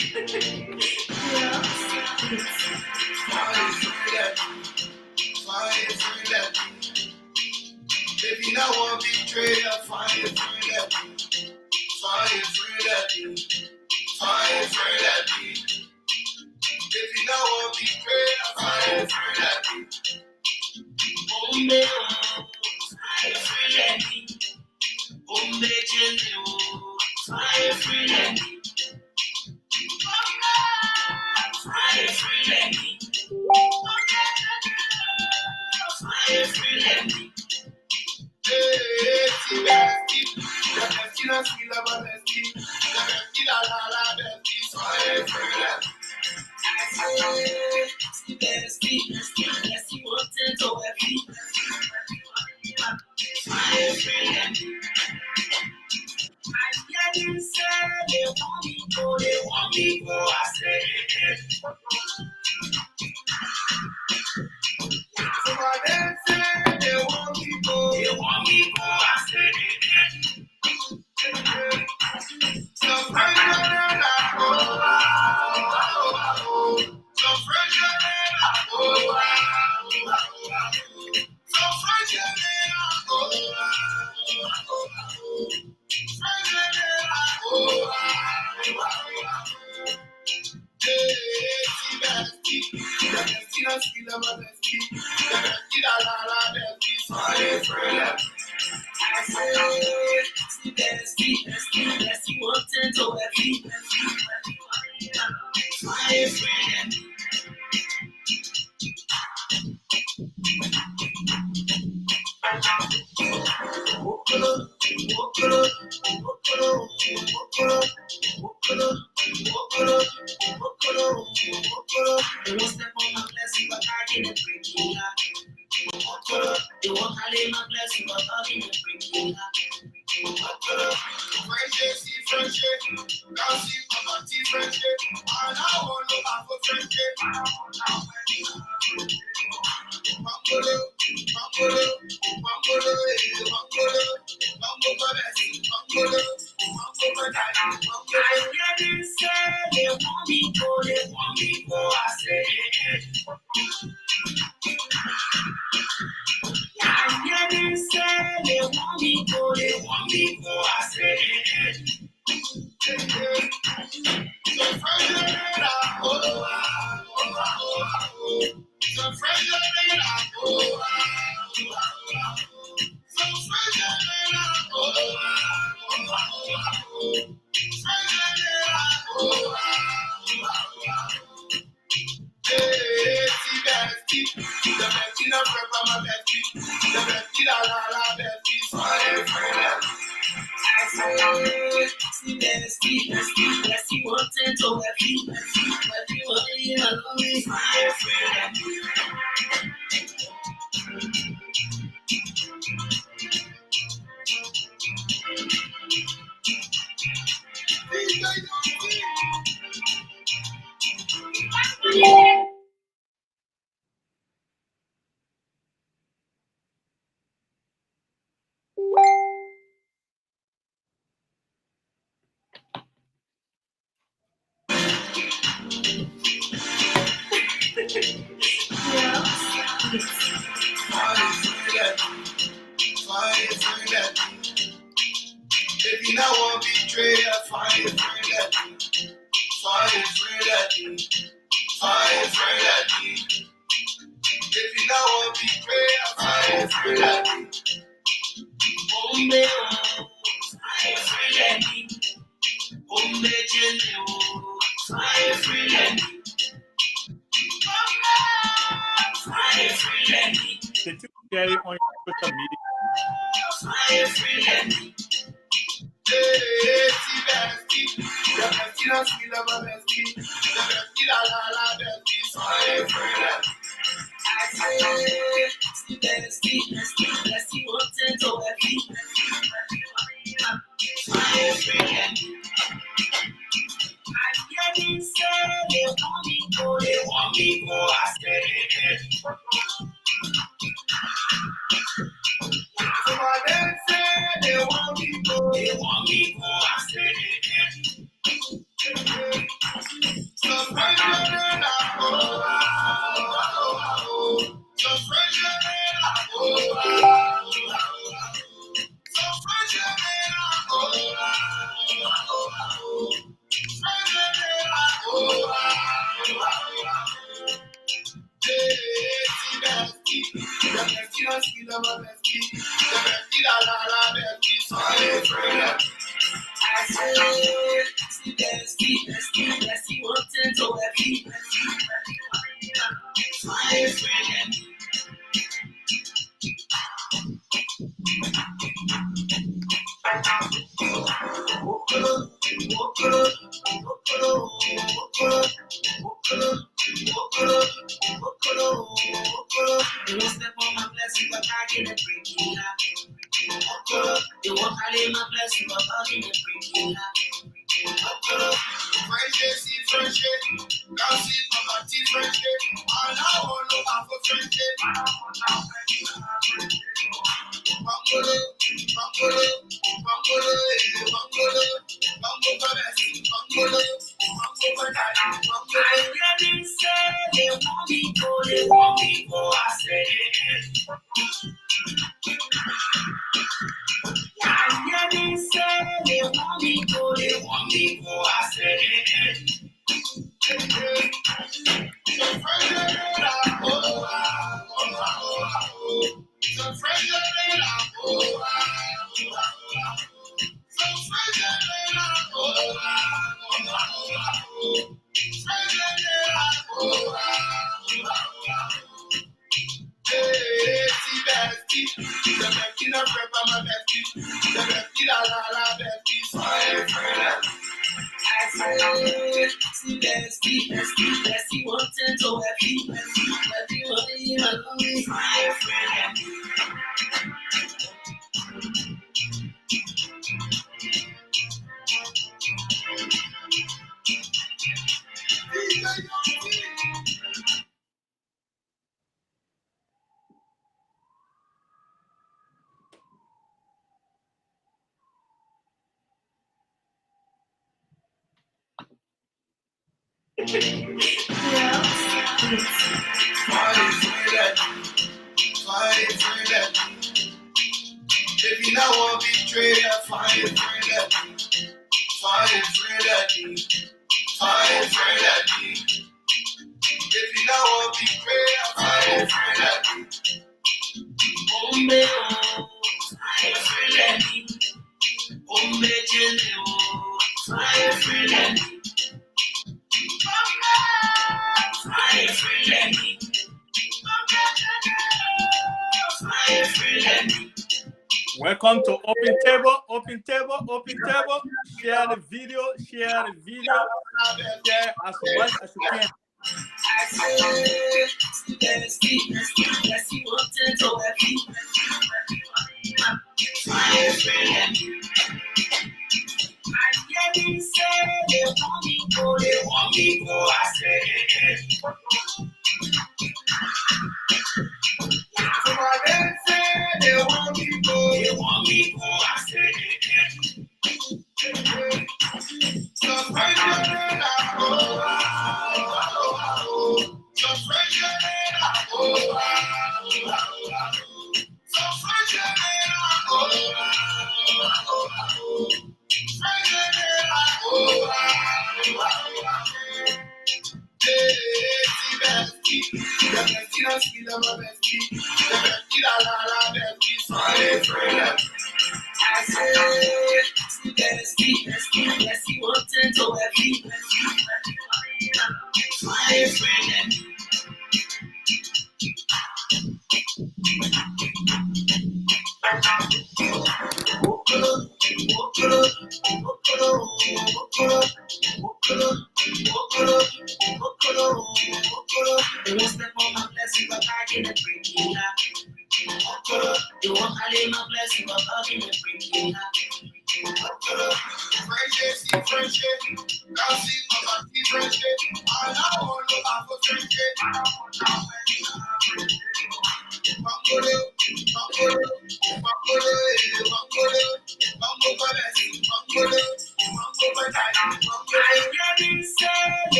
Baby, now one betrayer, fire friend. Fire friend. Fire friend. Baby, now one betrayer, fire friend. Bombe, fire friend. Bombe, fire friend. Fire friend. Fire friend. Baby, now one betrayer, fire friend. Fire friend. Fire friend. Baby, now one betrayer, fire friend. Bombe, fire friend. Bombe, fire friend. Fire friend. Did you get it on your social media? Fire friend. step on my blessing, but I get a breaking up. You want to lay my blessing, but I get a breaking up. Friendship, friendship, dancing on my team, friendship. And I want to have a friendship. Bangolo, bangolo, bangolo, bangolo, bangolo, bangolo, bangolo. I really say they want me go, I say. I really say they want me go, I say. If you know what betrayal, find If you know what betrayal, Welcome to Open Table, Open Table, Open Table. Share the video, share as much as you can.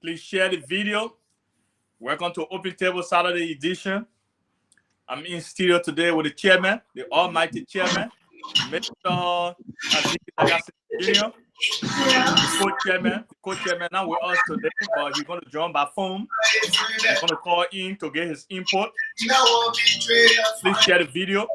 Please share the video. Welcome to Open Table Saturday edition. I'm in studio today with the chairman, the almighty chairman, Mr. Aziz Jr., the co-chairman now with us today, but he's going to join by phone. He's going to call in to get his input. Please share the video.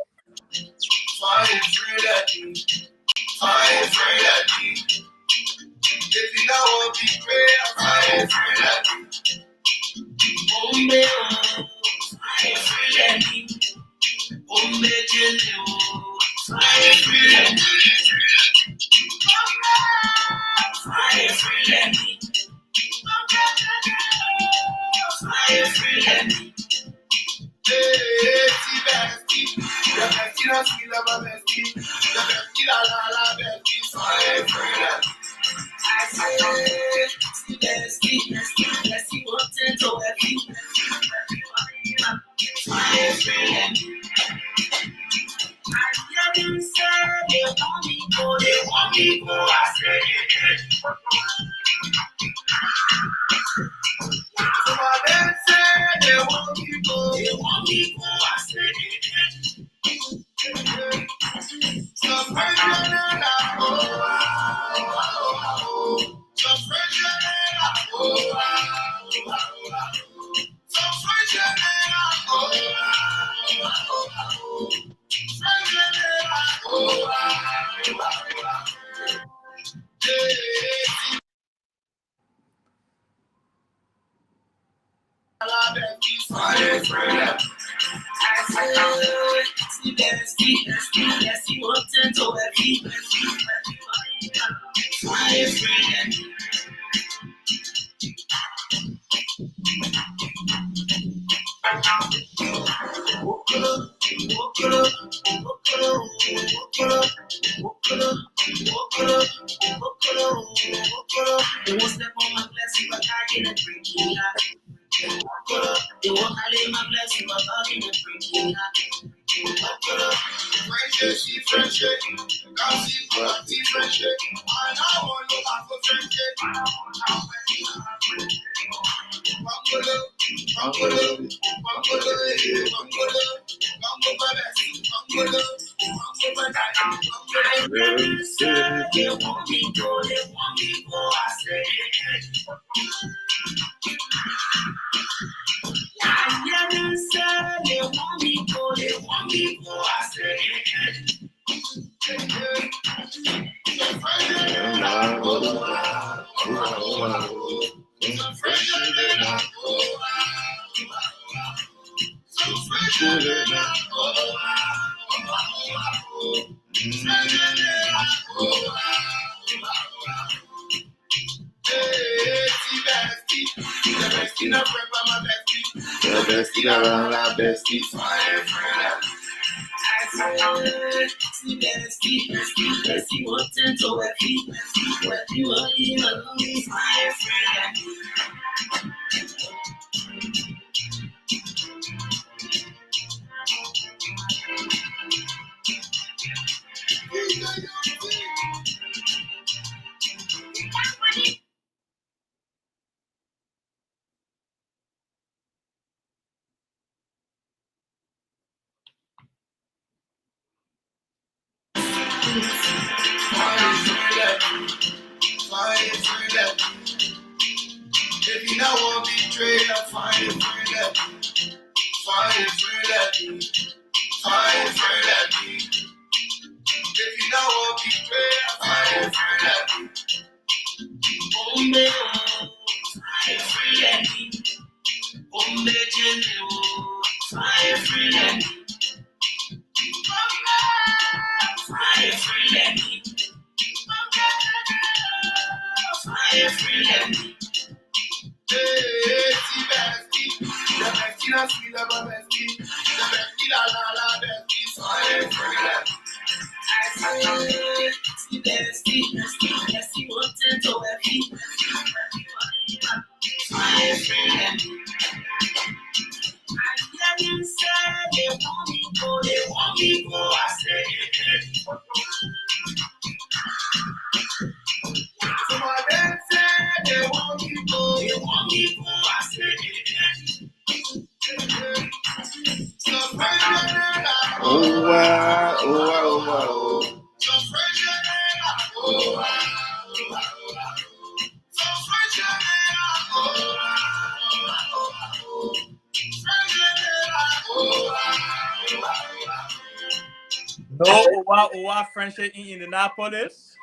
No, Owa French in Indianapolis.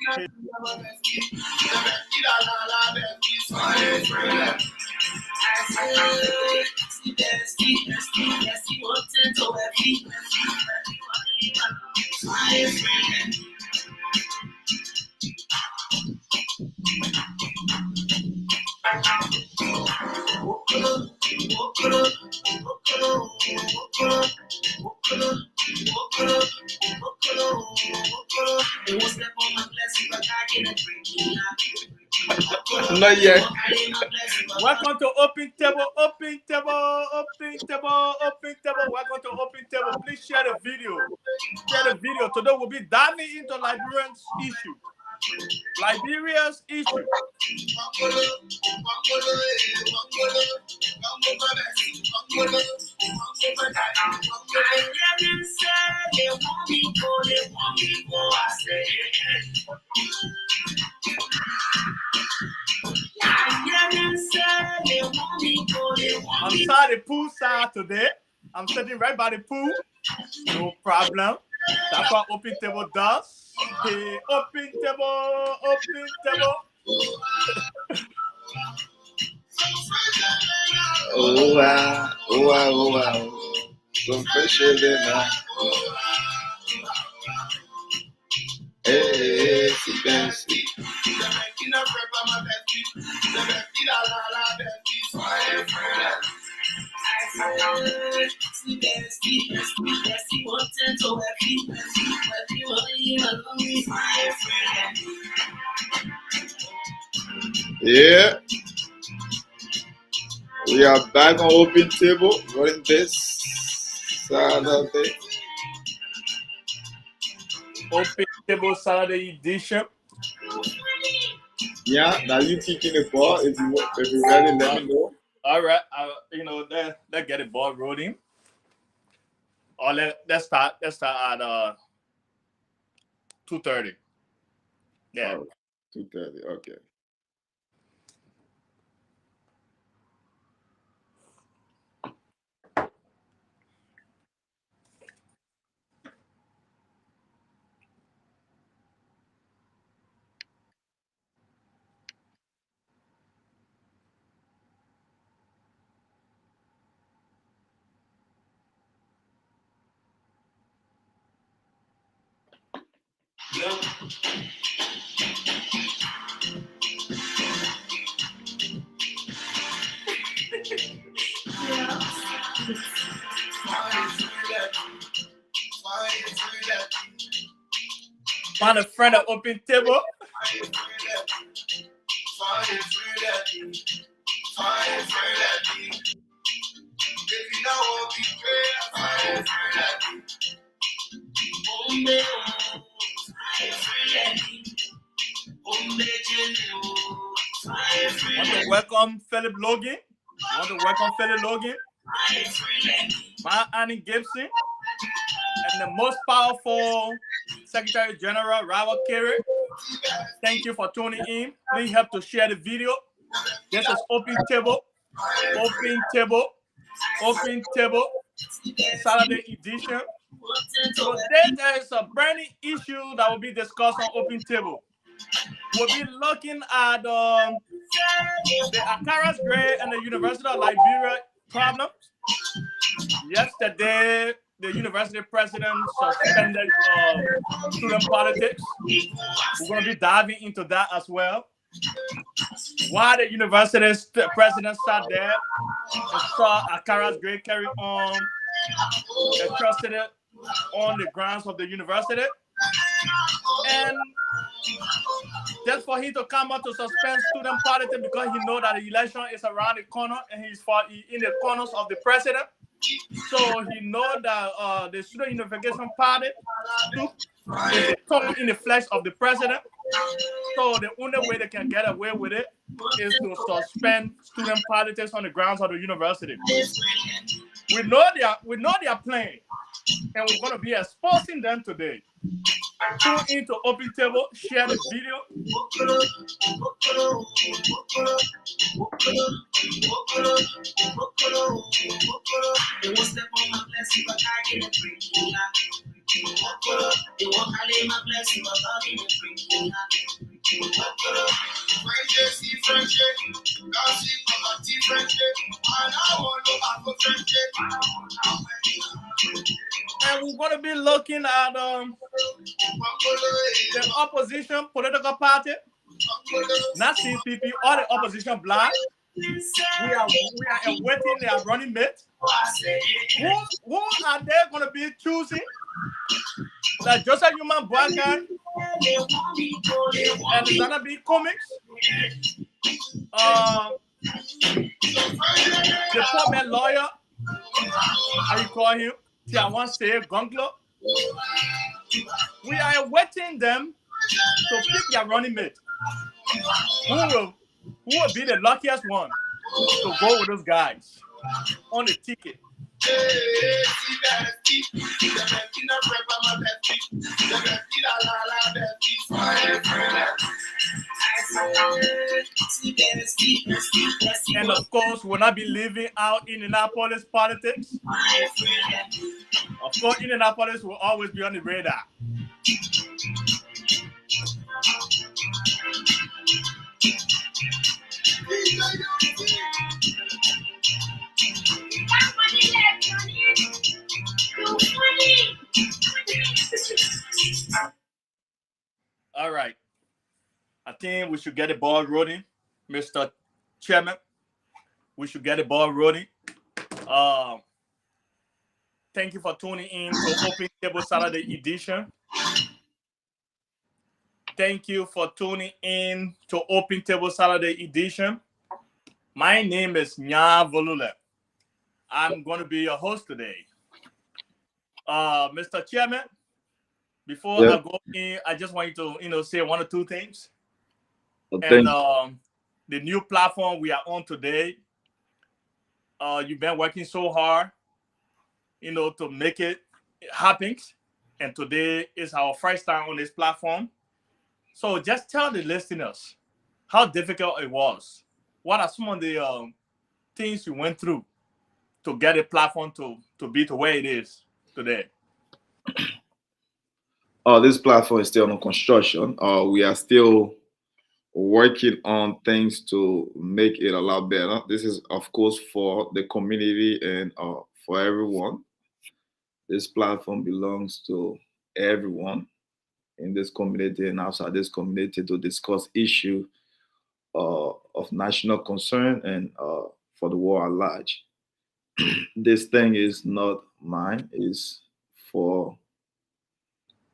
Not yet. Welcome to Open Table, Open Table, Open Table, Open Table. Welcome to Open Table. Please share the video. Share the video. Today we'll be diving into Liberia's issue. Liberia's issue. I'm sorry, the pool side today. I'm sitting right by the pool. No problem. That's what Open Table does. Hey, Open Table, Open Table. Oh wow, oh wow, oh wow. Some pressure there. Hey, fancy. Yeah. We are back on Open Table. Running this Saturday. Open Table Saturday edition. Yeah, now you teaching the ball. If you ready, let me know. All right, let's get the ball rolling. Or let's start at 2:30. Yeah. 2:30. Okay. Find a friend at Open Table. Want to welcome Philip Logan. My Annie Gibson. And the most powerful Secretary General, Robert Kerry. Thank you for tuning in. Please help to share the video. This is Open Table. Open Table. Open Table. Saturday edition. Today there is a burning issue that will be discussed on Open Table. We'll be looking at the Akara's grade and the University of Liberia problems. Yesterday, the university president suspended student politics. We're going to be diving into that as well. While the university president sat there and saw Akara's grade carry on atrocity on the grounds of the university, and just for him to come out to suspend student politics because he know that the election is around the corner and he's in the corners of the president. So he know that the Student Unification Party is a thorn in the flesh of the president. So the only way they can get away with it is to suspend student politics on the grounds of the university. We know they are playing, and we're going to be exposing them today. Tune into Open Table, share the video. And we're going to be looking at the opposition political party, not CPP, or the opposition bloc. We are awaiting their running mate. Who are they going to be choosing? Like Joseph Human Boakai, Alexander B. Comics, the former lawyer, how you call him? Tiawan Seye Gonglo. We are awaiting them to pick their running mate. Who will be the luckiest one to go with those guys on the ticket? And of course, we'll not be living out Indianapolis politics. Of course, Indianapolis will always be on the radar. All right. I think we should get the ball rolling, Mr. Chairman. We should get the ball rolling. Thank you for tuning in to Open Table Saturday edition. Thank you for tuning in to Open Table Saturday edition. My name is Nya Volule. I'm going to be your host today. Mr. Chairman, before I go in, I just want you to say one or two things. And the new platform we are on today, you've been working so hard, to make it happen. And today is our first time on this platform. So just tell the listeners how difficult it was. What are some of the things you went through to get a platform to be the way it is today? This platform is still on construction. We are still working on things to make it a lot better. This is, of course, for the community and for everyone. This platform belongs to everyone in this community and outside this community to discuss issues of national concern and for the world at large. This thing is not mine, it's for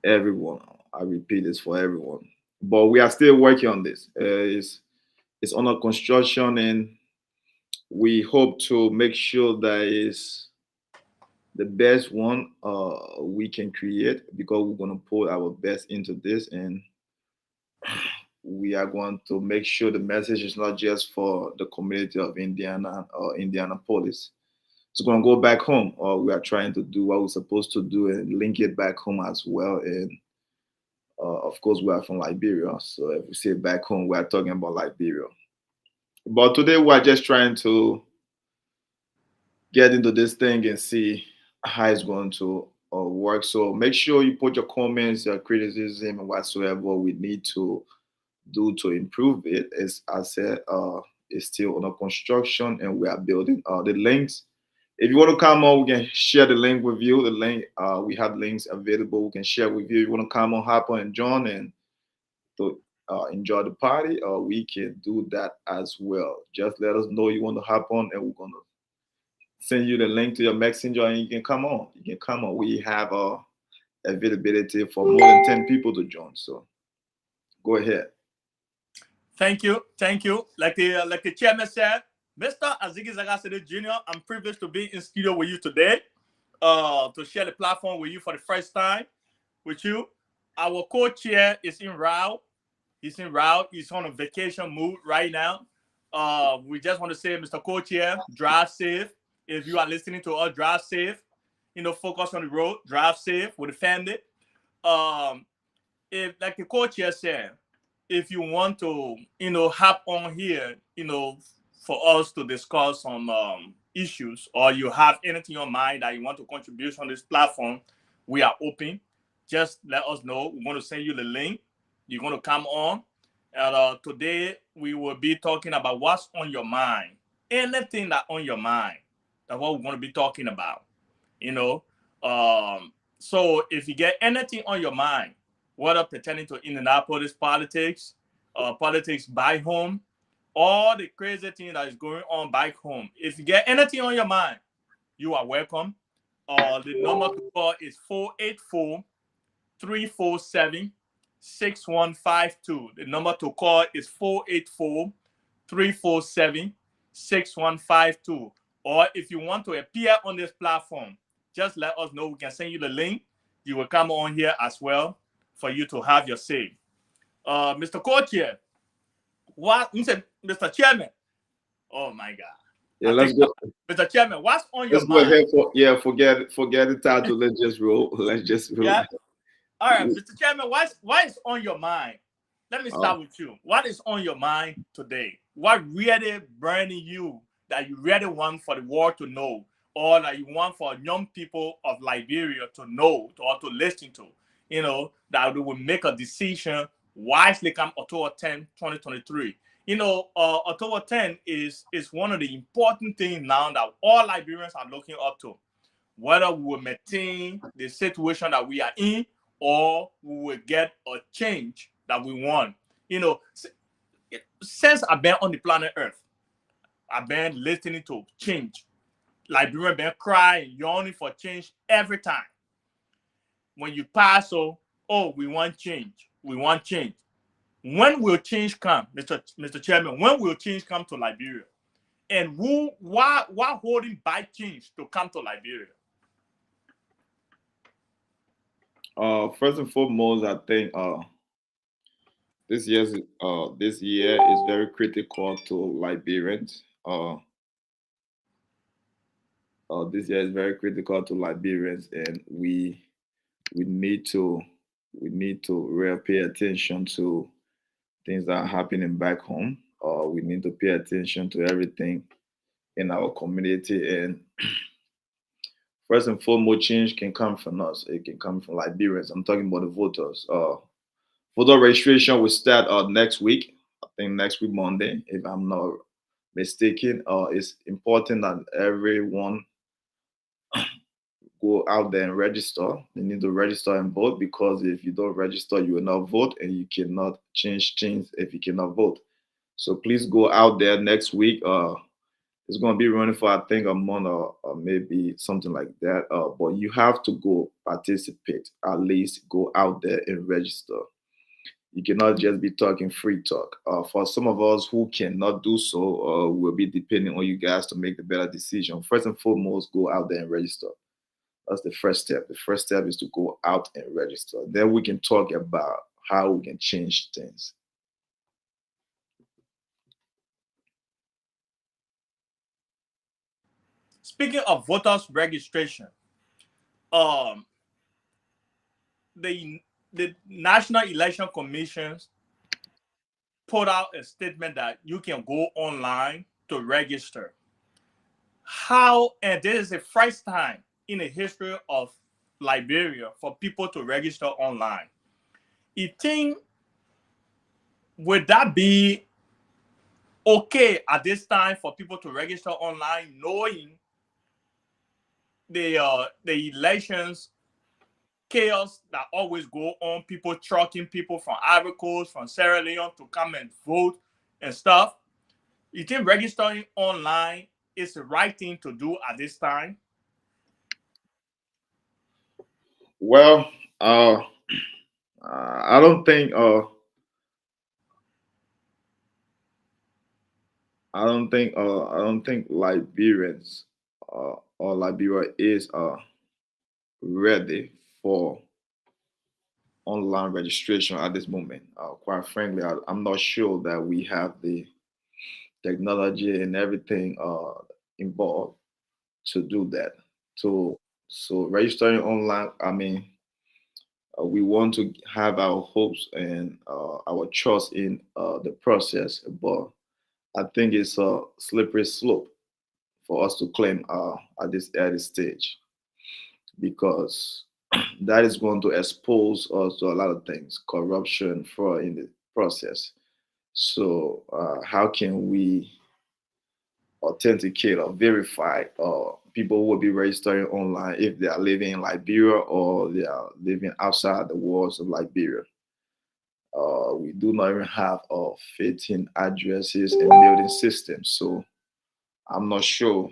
everyone. I repeat, it's for everyone. But we are still working on this. It's under construction, and we hope to make sure that it's the best one we can create, because we're going to put our best into this, and we are going to make sure the message is not just for the community of Indiana or Indianapolis. It's going to go back home. We are trying to do what we're supposed to do and link it back home as well. And of course, we are from Liberia. So if we say back home, we are talking about Liberia. But today, we're just trying to get into this thing and see how it's going to work. So make sure you put your comments, your criticism, and whatsoever we need to do to improve it. As I said, it's still under construction, and we are building the links. If you want to come on, we can share the link with you. The link, we have links available. We can share with you. If you want to come on, hop on and join, and to enjoy the party, we can do that as well. Just let us know you want to hop on, and we're gonna send you the link to your messenger, and you can come on. You can come on. We have availability for more than 10 people to join. So go ahead. Thank you. Thank you. Like the chairman said, Mr. Azigi Zagasede Jr., I'm privileged to be in studio with you today, to share the platform with you for the first time with you. Our co-chair is en route. He's en route. He's on a vacation mood right now. We just want to say, Mr. Co-chair, drive safe. If you are listening to us, drive safe. Focus on the road. Drive safe with the family. If, like the co-chair said, if you want to, hop on here, for us to discuss some issues, or you have anything on mind that you want to contribute on this platform, we are open. Just let us know. We're going to send you the link. You're going to come on. And today we will be talking about what's on your mind. Anything that on your mind. That's what we're going to be talking about. So if you get anything on your mind, whether pertaining to Indianapolis politics, politics back home, all the crazy thing that is going on back home. If you get anything on your mind, you are welcome. The number to call is 484-347-6152. The number to call is 484-347-6152. Or if you want to appear on this platform, just let us know. We can send you the link. You will come on here as well for you to have your say. Mr. Co-Chair, what Mr. Chairman? Oh my God. Yeah, let's go. Mr. Chairman, what's on your Let's go mind? ahead. Forget the title. Let's just roll. Let's just roll. Yeah. All right, Mr. Chairman, what is on your mind? Let me start with you. What is on your mind today? What really burning you that you really want for the world to know, or that you want for young people of Liberia to know or to listen to? That they will make a decision wisely come October 10, 2023. October 10 is one of the important things now that all Liberians are looking up to. Whether we will maintain the situation that we are in, or we will get a change that we want. Since I've been on the planet Earth, I've been listening to change. Liberians been crying, yawning for change every time. When you pass, we want change. We want change. When will change come, Mr. Chairman? When will change come to Liberia? And why holding back change to come to Liberia? First and foremost, I think this year is very critical to Liberians. This year is very critical to Liberians, and we need to really pay attention to things that are happening back home. We need to pay attention to everything in our community, and first and foremost, change can come from us. It can come from Liberians. I'm talking about the voters. Voter registration will start next week. I think next week Monday, if I'm not mistaken. It's important that everyone go out there and register. You need to register and vote, because if you don't register, you will not vote, and you cannot change things if you cannot vote. So please go out there next week. It's going to be running for, I think, a month or maybe something like that. But you have to go participate. At least go out there and register. You cannot just be talking free talk. For some of us who cannot do so, we'll be depending on you guys to make the better decision. First and foremost, go out there and register. That's the first step. The first step is to go out and register. Then we can talk about how we can change things. Speaking of voters registration, the National Election Commission put out a statement that you can go online to register. And this is the first time in the history of Liberia for people to register online. You think, would that be okay at this time for people to register online, knowing the elections chaos that always go on, people trucking people from Ivory Coast, from Sierra Leone to come and vote and stuff. You think registering online is the right thing to do at this time? Well, I don't think I don't think Liberians or Liberia is ready for online registration at this moment. Quite frankly, I'm not sure that we have the technology and everything involved to do that. So registering online, I mean, we want to have our hopes and our trust in the process, but I think it's a slippery slope for us to claim at this early stage because that is going to expose us to a lot of things, corruption, fraud in the process. So, how can we authenticate or verify people who will be registering online if they are living in Liberia or they are living outside the walls of Liberia? We do not even have fitting addresses and building systems. So I'm not sure.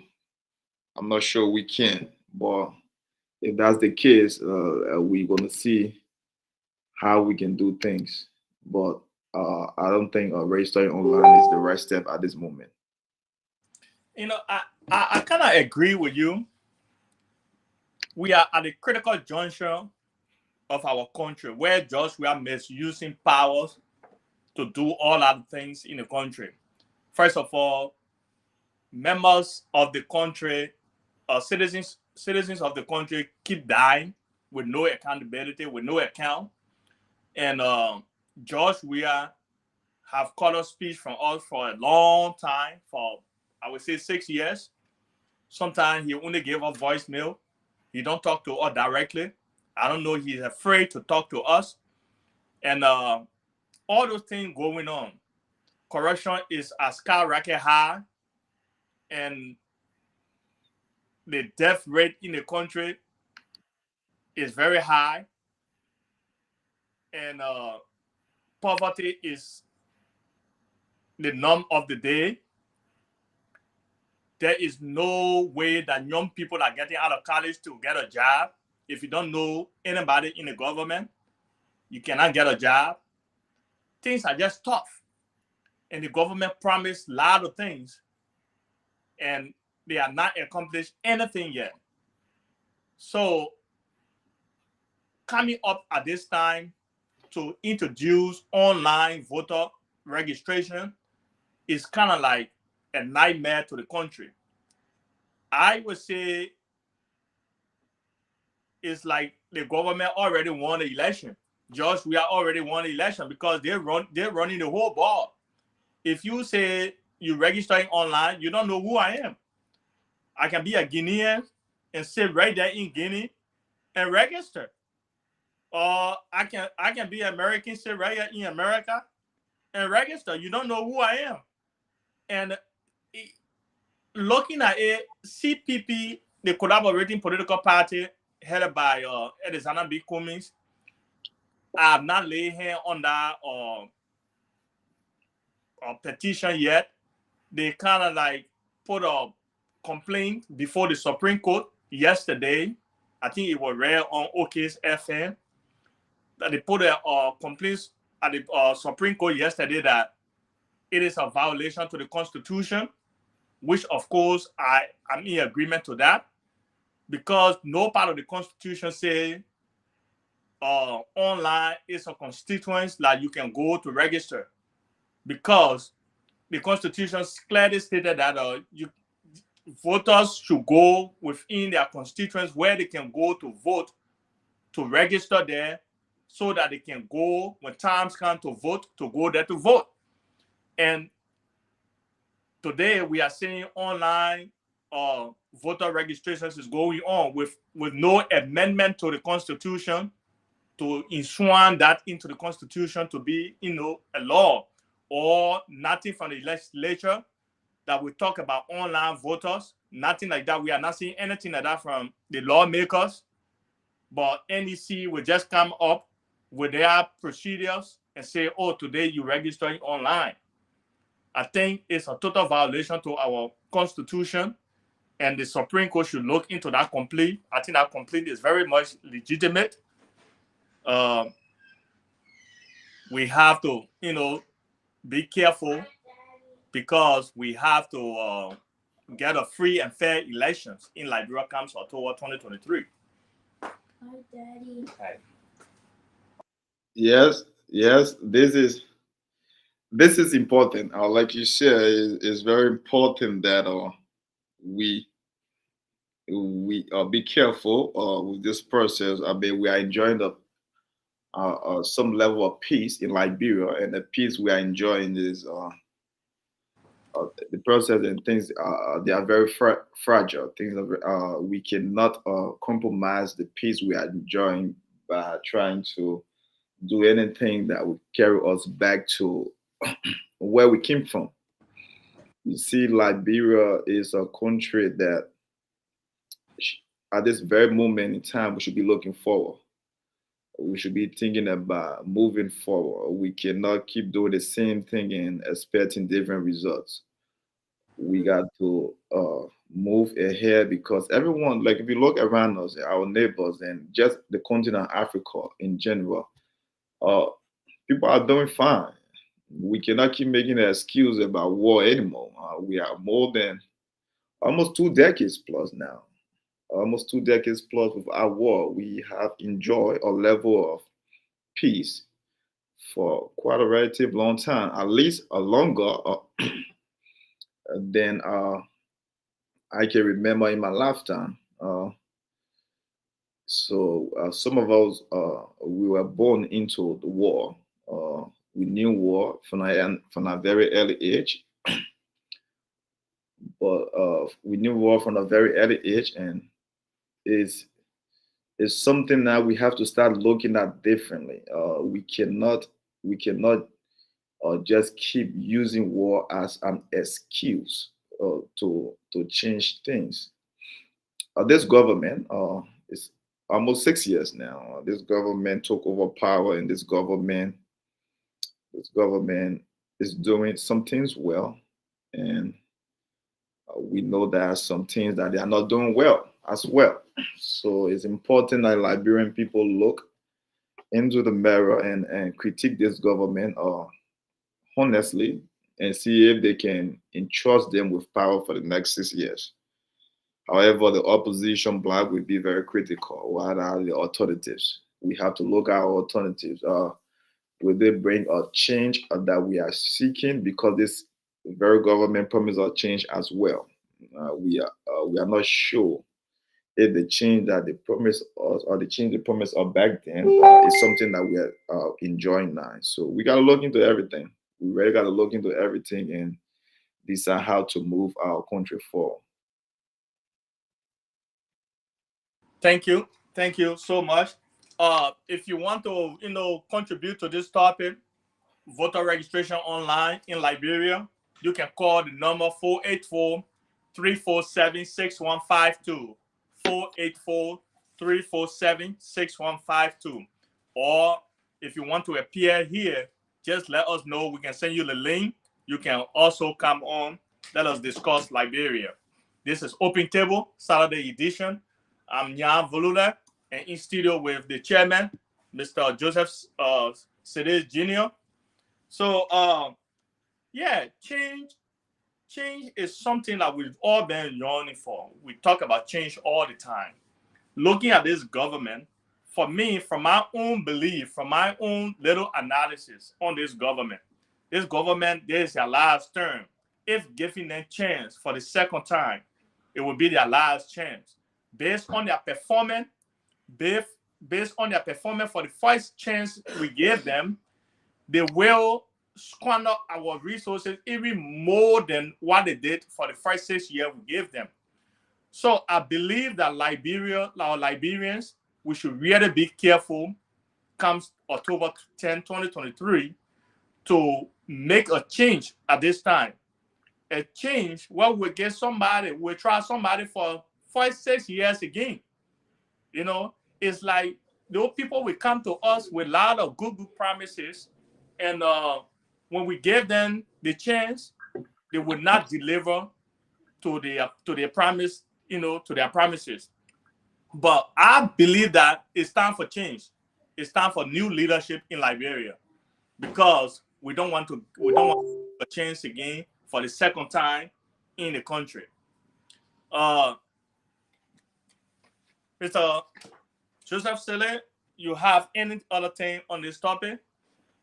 I'm not sure we can. But if that's the case, we're gonna see how we can do things. But I don't think registering online is the right step at this moment. You know, I kind of agree with you. We are at a critical juncture of our country where just we are misusing powers to do all other things in the country. First of all, members of the country, citizens of the country keep dying with no accountability, with no account. And George Weah have cut off speech from us for a long time, for I would say 6 years. Sometimes he only gave us voicemail. He don't talk to us directly. I don't know. He's afraid to talk to us. And all those things going on. Corruption is a skyrocket high, and the death rate in the country is very high, and poverty is the norm of the day. There is no way that young people are getting out of college to get a job. If you don't know anybody in the government, you cannot get a job. Things are just tough. And the government promised a lot of things, and they have not accomplished anything yet. So coming up at this time to introduce online voter registration is kind of like a nightmare to the country. I would say it's like the government already won the election. Just we are already won the election because they're running the whole ball. If you say you're registering online, you don't know who I am. I can be a Guinean and sit right there in Guinea and register. Or I can be American, sit right here in America and register. You don't know who I am. And looking at it, CPP, the collaborating political party headed by Alexander B. Cummings, I have not laid hand on that petition yet. They kind of like put a complaint before the Supreme Court yesterday. I think it was read on OK's FM that they put a complaint at the Supreme Court yesterday that it is a violation to the Constitution, which of course I'm in agreement to that because no part of the Constitution say online is a constituency that you can go to register because the Constitution clearly stated that voters should go within their constituents where they can go to vote, to register there, so that they can go when times come to vote, to go there to vote. And today we are seeing online voter registrations is going on with no amendment to the Constitution to enshrine that into the Constitution to be, a law, or nothing from the legislature that we talk about online voters, nothing like that. We are not seeing anything like that from the lawmakers. but NEC will just come up with their procedures and say, oh, today you registering online. I think it's a total violation to our constitution, and the Supreme Court should look into that complaint. I think that complaint is very much legitimate. Uh, we have to, be careful because we have to get a free and fair elections in Liberia comes October 2023. Hi, Daddy. Hi. Yes, yes, this is important. Like you said, it's very important that we be careful with this process. I mean, we are enjoying some level of peace in Liberia, and the peace we are enjoying is the process and things. They are very fragile. Things we cannot compromise the peace we are enjoying by trying to do anything that would carry us back to where we came from. You see, Liberia is a country that at this very moment in time we should be looking forward. We should be thinking about moving forward. We cannot keep doing the same thing and expecting different results. We got to move ahead because everyone, like if you look around us, our neighbors, and just the continent of Africa in general, uh, people are doing fine. We cannot keep making an excuse about war anymore. We are more than almost 2 decades plus now. Almost 2 decades plus without war. We have enjoyed a level of peace for quite a relative long time, at least a longer than I can remember in my lifetime. So some of us, we were born into the war. We knew war from a very early age, but we knew war from a very early age, and is something that we have to start looking at differently. We cannot just keep using war as an excuse to change things. This government is almost 6 years now. This government took over power, and this government is doing some things well, and we know there are some things that they are not doing well as well. So it's important that Liberian people look into the mirror and critique this government honestly and see if they can entrust them with power for the next 6 years. However, the opposition bloc will be very critical. What are the alternatives? We have to look at our alternatives. Will they bring a change that we are seeking? Because this very government promised a change as well. We are not sure if the change that they promised us or the change they promised us back then is something that we are enjoying now. So we got to look into everything. We really got to look into everything and decide how to move our country forward. Thank you. Thank you so much. If you want to, contribute to this topic, voter registration online in Liberia, you can call the number 484-347-6152. 484-347-6152. Or if you want to appear here, just let us know. We can send you the link. You can also come on. Let us discuss Liberia. This is Open Table, Saturday edition. I'm Jan Volula, and in studio with the chairman, Mr. Joseph Sedis Jr. So, change is something that we've all been yearning for. We talk about change all the time. Looking at this government, for me, from my own belief, from my own little analysis on this government, this is their last term. If giving them chance for the second time, it will be their last chance. Based on their performance, based on their performance for the first chance we gave them, they will squander our resources even more than what they did for the first 6 years we gave them. So I believe that our Liberians, we should really be careful comes October 10, 2023, to make a change at this time. A change where we get somebody, we try somebody for 5, 6 years again. it's like those people will come to us with a lot of good promises, and when we give them the chance, they will not deliver to their promise, to their promises. But I believe that it's time for change. It's time for new leadership in Liberia, because we don't want a chance again for the second time in the country. Uh, Mr. Joseph Sele, you have any other thing on this topic?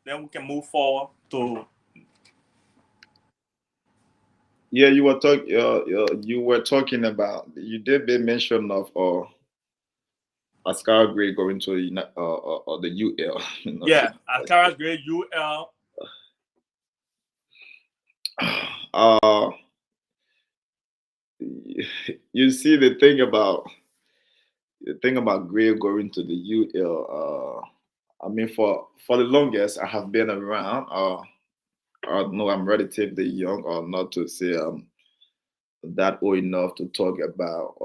Then we can move forward to. Yeah, you were talking about, you did make mention of Pascal Gray going to the UL. Yeah, Akara's grade UL. uh, you see the thing about Gray going to the UL. I mean, for the longest I have been around. I know I'm relatively young, or not to say that old enough to talk about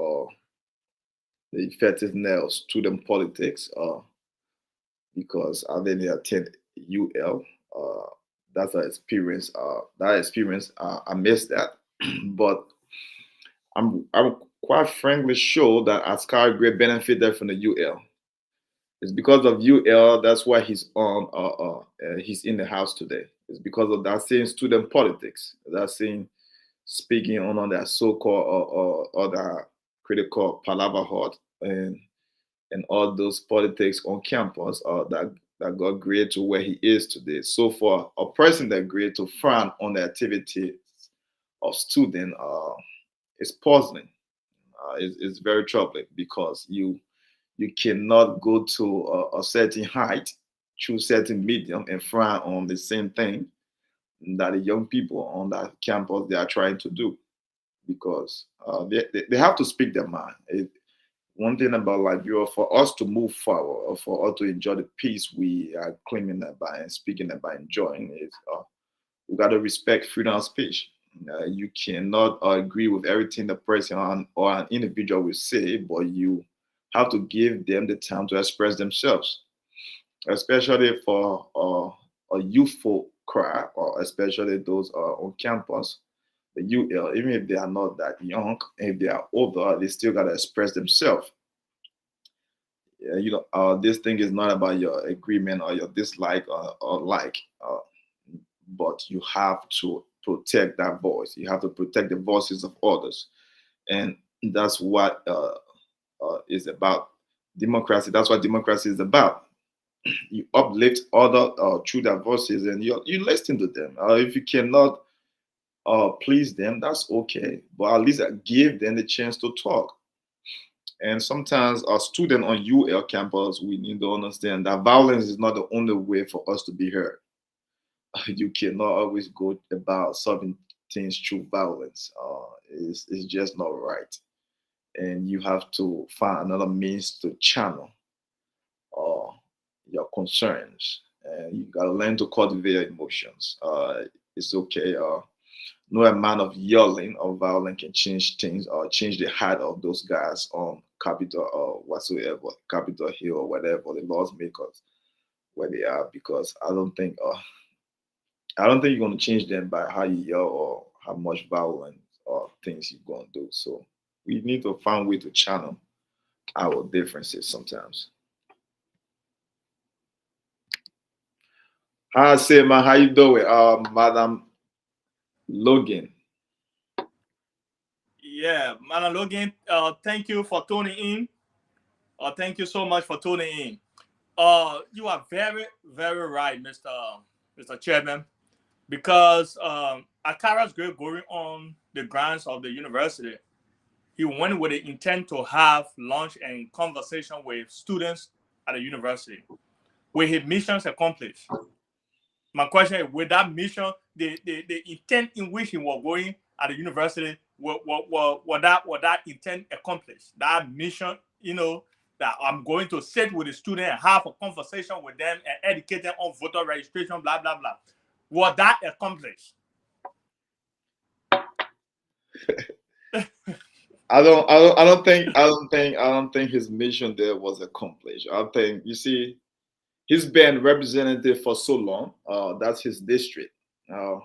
the effectiveness of student politics. Because I didn't attend UL. That's an experience. I missed that. But I'm quite frankly sure that Ascar Gray benefited from the UL. It's because of UL. That's why he's in the house today. It's because of that same student politics. That same speaking on that so-called or that critical palaver hut, and all those politics on campus that got Gray to where he is today. So for a person that Gray to frown on the activities of student, it's puzzling. It's very troubling, because you cannot go to a certain height through certain medium and frown on the same thing that the young people on that campus they are trying to do, because they have to speak their mind. One thing about Liberia, for us to move forward, or for us to enjoy the peace we are claiming about and speaking about enjoying, is we got to respect freedom of speech. You cannot agree with everything the person or an individual will say, but you have to give them the time to express themselves, especially for a youthful crowd, or especially those on campus. The UL, even if they are not that young, if they are older, they still got to express themselves. This thing is not about your agreement or your dislike or like, but you have to protect that voice. You have to protect the voices of others, and that's what is about democracy. That's what democracy is about. You uplift other through their voices, and you listen to them. If you cannot please them, that's okay, but at least give them the chance to talk. And sometimes a student on UL campus, we need to understand that violence is not the only way for us to be heard. You cannot always go about solving things through violence. It's just not right. And you have to find another means to channel uh, your concerns. And you gotta learn to cultivate your emotions. It's okay. No amount of yelling or violence can change things or change the heart of those guys on Capitol or whatsoever, Capitol Hill or whatever, the laws makers where they are. Because I don't think you're gonna change them by how you yell or how much violence or things you're gonna do. So we need to find a way to channel our differences sometimes. Hi, say man, how you doing? Madam Logan. Yeah, Madam Logan, thank you for tuning in. Thank you so much for tuning in. You are very, very right, Mr. Chairman, because Akara's great going on the grounds of the university. He went with the intent to have lunch and conversation with students at the university. With his missions accomplished. My question is, with that mission, the intent in which he was going at the university, what that intent accomplished? That mission, that I'm going to sit with the student and have a conversation with them and educate them on voter registration, blah, blah, blah. What that accomplished? I don't think his mission there was accomplished. I think you see, he's been representative for so long. That's his district. Uh,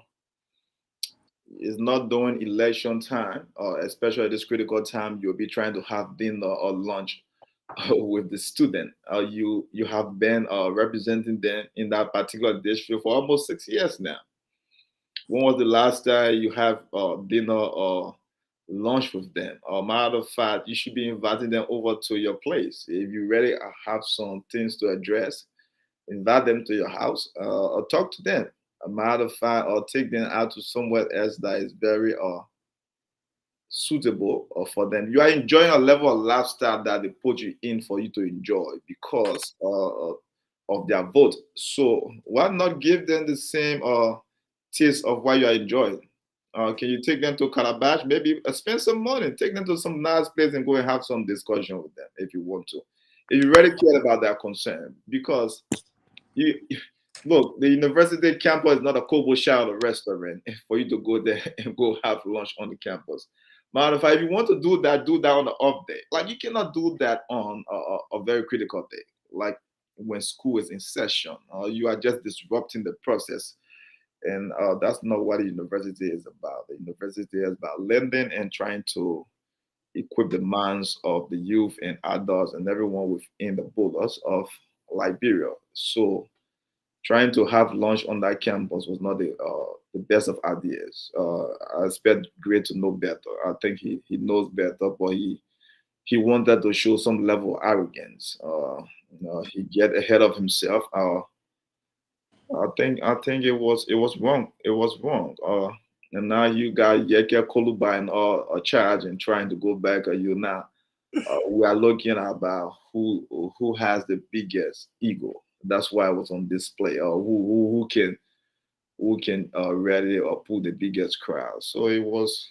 is not during election time, especially this critical time. You'll be trying to have dinner or lunch with the student. You have been representing them in that particular district for almost 6 years now. When was the last time you have dinner or lunch with them? Matter of fact, you should be inviting them over to your place. If you really have some things to address, invite them to your house or talk to them. A matter of fact, or take them out to somewhere else that is very suitable for them. You are enjoying a level of lifestyle that they put you in for you to enjoy because of their vote. So why not give them the same taste of what you are enjoying? Can you take them to Calabash? Maybe spend some money, take them to some nice place and go and have some discussion with them if you want to. If you really care about their concern, because you look, the university campus is not a Kobo Shell restaurant for you to go there and go have lunch on the campus. Matter of fact, if you want to do that on the off day. Like you cannot do that on a very critical day, like when school is in session. You are just disrupting the process, and that's not what the university is about. The university is about lending and trying to equip the minds of the youth and adults and everyone within the borders of Liberia. So trying to have lunch on that campus was not the best of ideas. I expect Gray to know better. I think he knows better, but he wanted to show some level of arrogance. He get ahead of himself. I think it was wrong. It was wrong. And now you got Yeke Koluba in a charge and trying to go back at you now. We are looking about who has the biggest ego. That's why it was on display. Or who can really pull the biggest crowd. So it was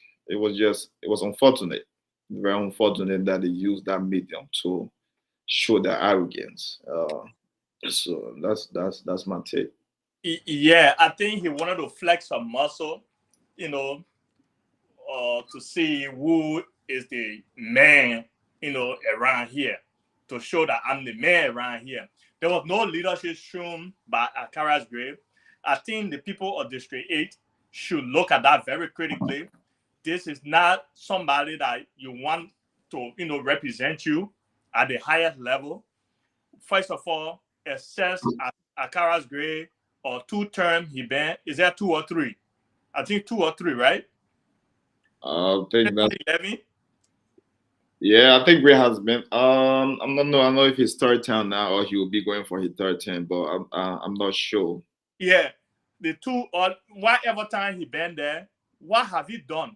unfortunate, very unfortunate that they used that medium to show their arrogance. So that's my take. Yeah, I think he wanted to flex some muscle, you know, to see who is the man, around here, to show that I'm the man around here. There was no leadership shown by Akara's grave. I think the people of District 8 should look at that very critically. This is not somebody that you want to, represent you at the highest level. First of all, assess Akara's grade or 2 term he been. Is that 2 or 3? I think 2 or 3, right? I think that 2011. yeah, I think Gray has been. I'm not know. I don't know if he's third term now or he will be going for his third term, but I'm not sure. Yeah, the 2 or whatever time he been there, what have he done?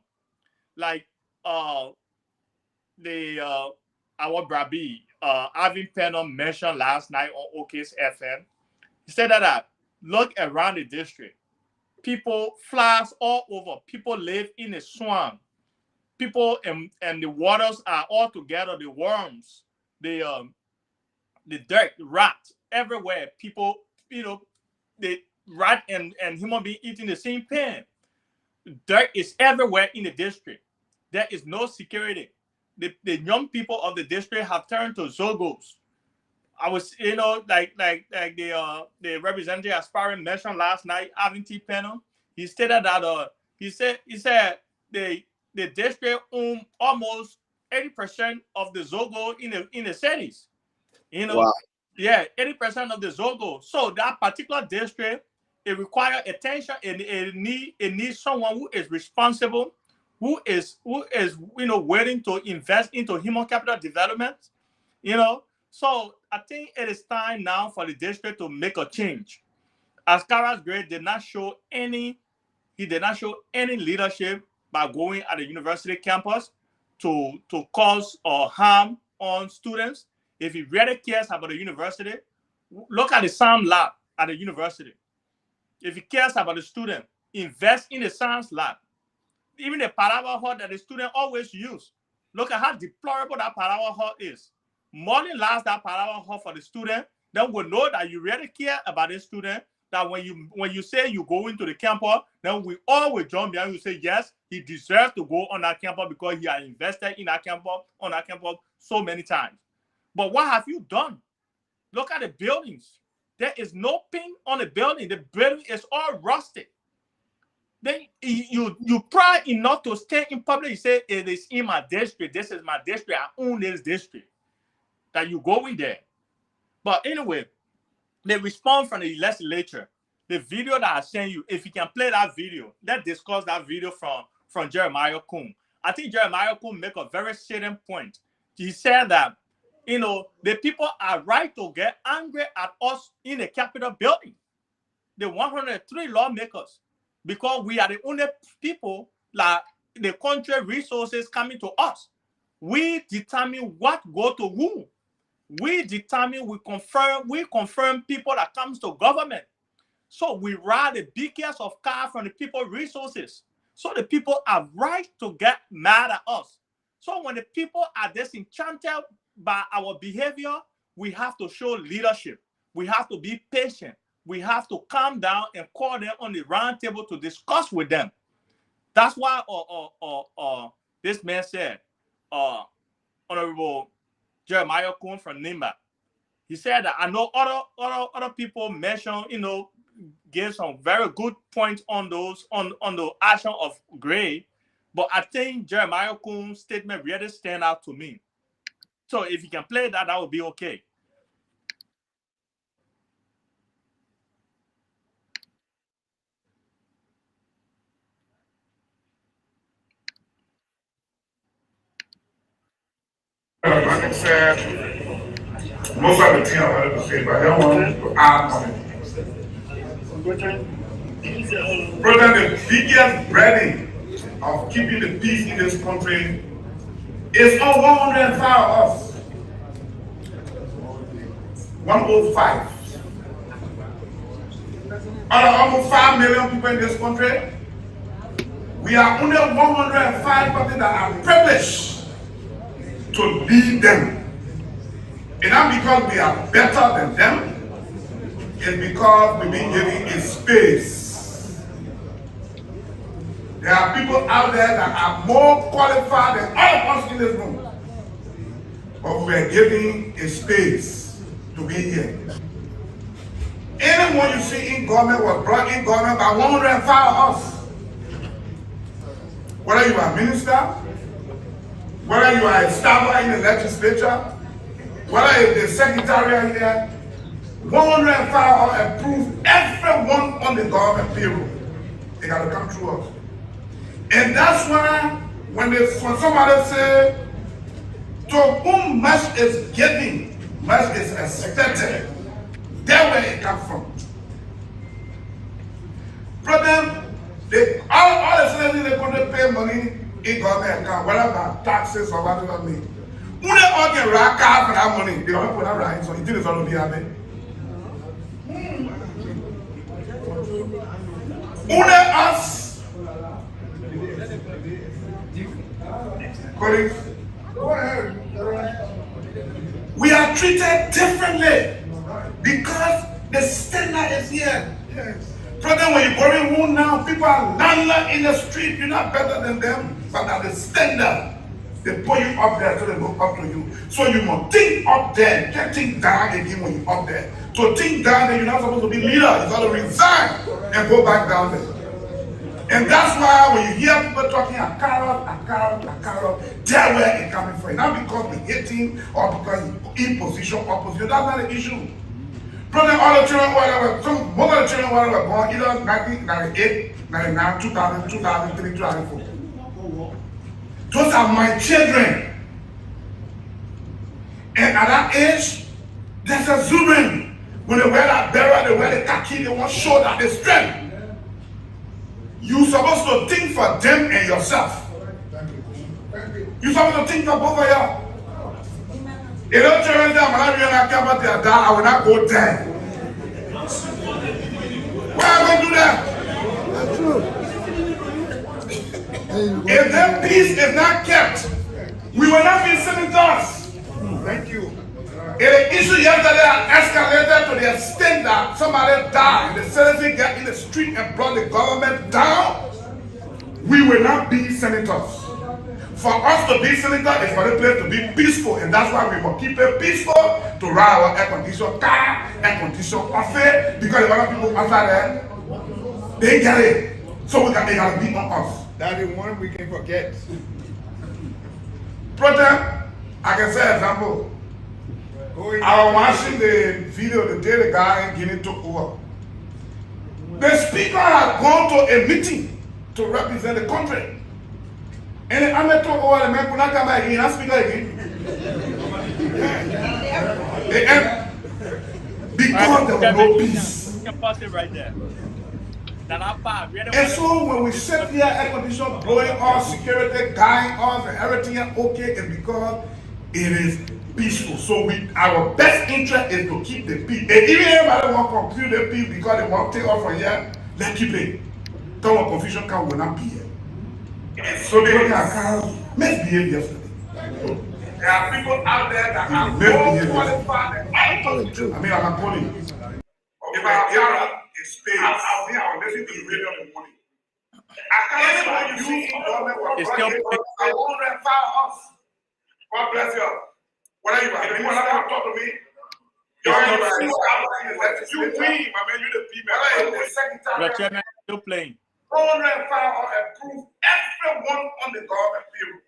Like uh the our Brabi, Avin Penham mentioned last night on OK's FM. He said that look around the district. People flies all over. People live in a swamp. People and the waters are all together. The worms, the dirt, rats everywhere. People, the rat and human being eating the same pen. Dirt is everywhere in the district. There is no security. The young people of the district have turned to Zogos. I was, like the representative aspiring mentioned last night, Avin T. Penham. He stated that he said the district own almost 80% of the Zogo in the cities. You know, Wow. yeah, 80% of the Zogo. So that particular district, it requires attention and it needs someone who is responsible, who is willing to invest into human capital development. You know, so I think it is time now for the district to make a change. Ascara's grade did not show any he did not show any leadership by going at the university campus to cause or harm on students. If he really cares about the university, look at the Sam lab at the university. If he cares about the student, invest in the science lab. Even the Parawa hall that the student always use. Look at how deplorable that Parawa hall is. Money lasts that Parawa hall for the student. Then we know that you really care about the student. That when you say you go into the campus, then we all will jump behind you say, yes, He deserves to go on that campus because he has invested in that campus, on that campus so many times. But what have you done? Look at the buildings. There is no paint on the building. The building is all rusted. Then you proud enough to stand in public. You say, it is in my district. This is my district. I own this district. That you go in there. But anyway, the response from the legislature, the video that I sent you, if you can play that video, let's discuss that video from Jeremiah Kuhn. I think Jeremiah Kuhn make a very salient point. He said that, the people are right to get angry at us in the Capitol building, the 103 lawmakers, because we are the only people like the country resources coming to us. We determine what go to who. We determine, we confirm people that comes to government. So we ride the biggest of car from the people resources. So the people are right to get mad at us. So when the people are disenchanted by our behavior, we have to show leadership. We have to be patient. We have to calm down and call them on the round table to discuss with them. That's why this man said, Honorable Jeremiah Kuhn from Nimba, he said that I know other people mention, gave some very good points on those on the action of Gray, but I think Jeremiah Kuhn's statement really stand out to me. So if you can play that, that would be okay. Like I said, most of the things I wanted to say, but I don't want to add on it. Brother, the biggest burden of keeping the peace in this country is on 105 of us. 105. Out of almost 5 million people in this country, we are only 105 people that are privileged to lead them. And not because we are better than them, it's because we've been given a space. There are people out there that are more qualified than all of us in this room. But we are given a space to be here. Anyone you see in government was brought in government by 105 of us. Whether you are a minister, whether you are a staffer in the legislature, whether you're the secretariat here, 105 approve everyone on the government payroll. They got to come through us. And that's why when somebody say, to whom much is given, much is expected, that's where it comes from. Brother, all the citizens they couldn't pay money in government account, whether by taxes or whatever mean. When they all get rack out for that money, they don't put that right, so you think it's all to be happening. Only us, colleagues, go ahead. We are treated differently because the standard is here. Yes. Brother, when you go in home now, people are landlord in the street, you're not better than them, but at the standard, they put you up there so they look up to you. So you must think up there, you can't think down again when you're up there. So think down there, you're not supposed to be leader, you're supposed to resign and go back down there. And that's why when you hear people talking a carrot, that's where it's coming from. Not because we hate him or because he's in position, opposition, that's not the issue. Brother, all the children, most of the children were born either 1998, 99, 2000, 2003, 2004. Those are my children. And at that age, there's a zooming. When they wear that barrel, they wear the khaki, they want to show that they strength. You're supposed to think for them and yourself. You're supposed to think for both of y'all. If those children say, I will not go there. Why am I going to do that? If that peace is not kept, we will not be senators. Thank you. If the issue yesterday escalated to the extent that somebody died, the citizens got in the street and brought the government down, we will not be senators. For us to be senator is for the place to be peaceful, and that's why we must keep it peaceful to ride our air conditioned car, air conditioned office, because the other people outside there, they get it. So they gotta be on us. That is one we can forget. Brother, I can say example. I was watching the video the day the guy in Guinea took over. The speaker had gone to a meeting to represent the country. And the army took over, the man could not come back again, not speaker again. Because there was no peace. You can pause it right there. And so when we sit here, air conditioner blowing us, security guiding us, and everything is okay, it's because it is peaceful. So our best interest is to keep the peace. And even everybody want to confuse the peace because they want to take off from here, let's keep it. Come on, confusion can will not be here. So they misbehaved yesterday. There are people out there that are more qualified than I mean, I'm calling you. If I in space, I'll listen to the radio in the morning. I can't see in government will I won't fire us. God bless you. What are you? If you want to talk to me, you me, my man, you the female. Chairman, still playing. Hold and fire or approve everyone on the government field.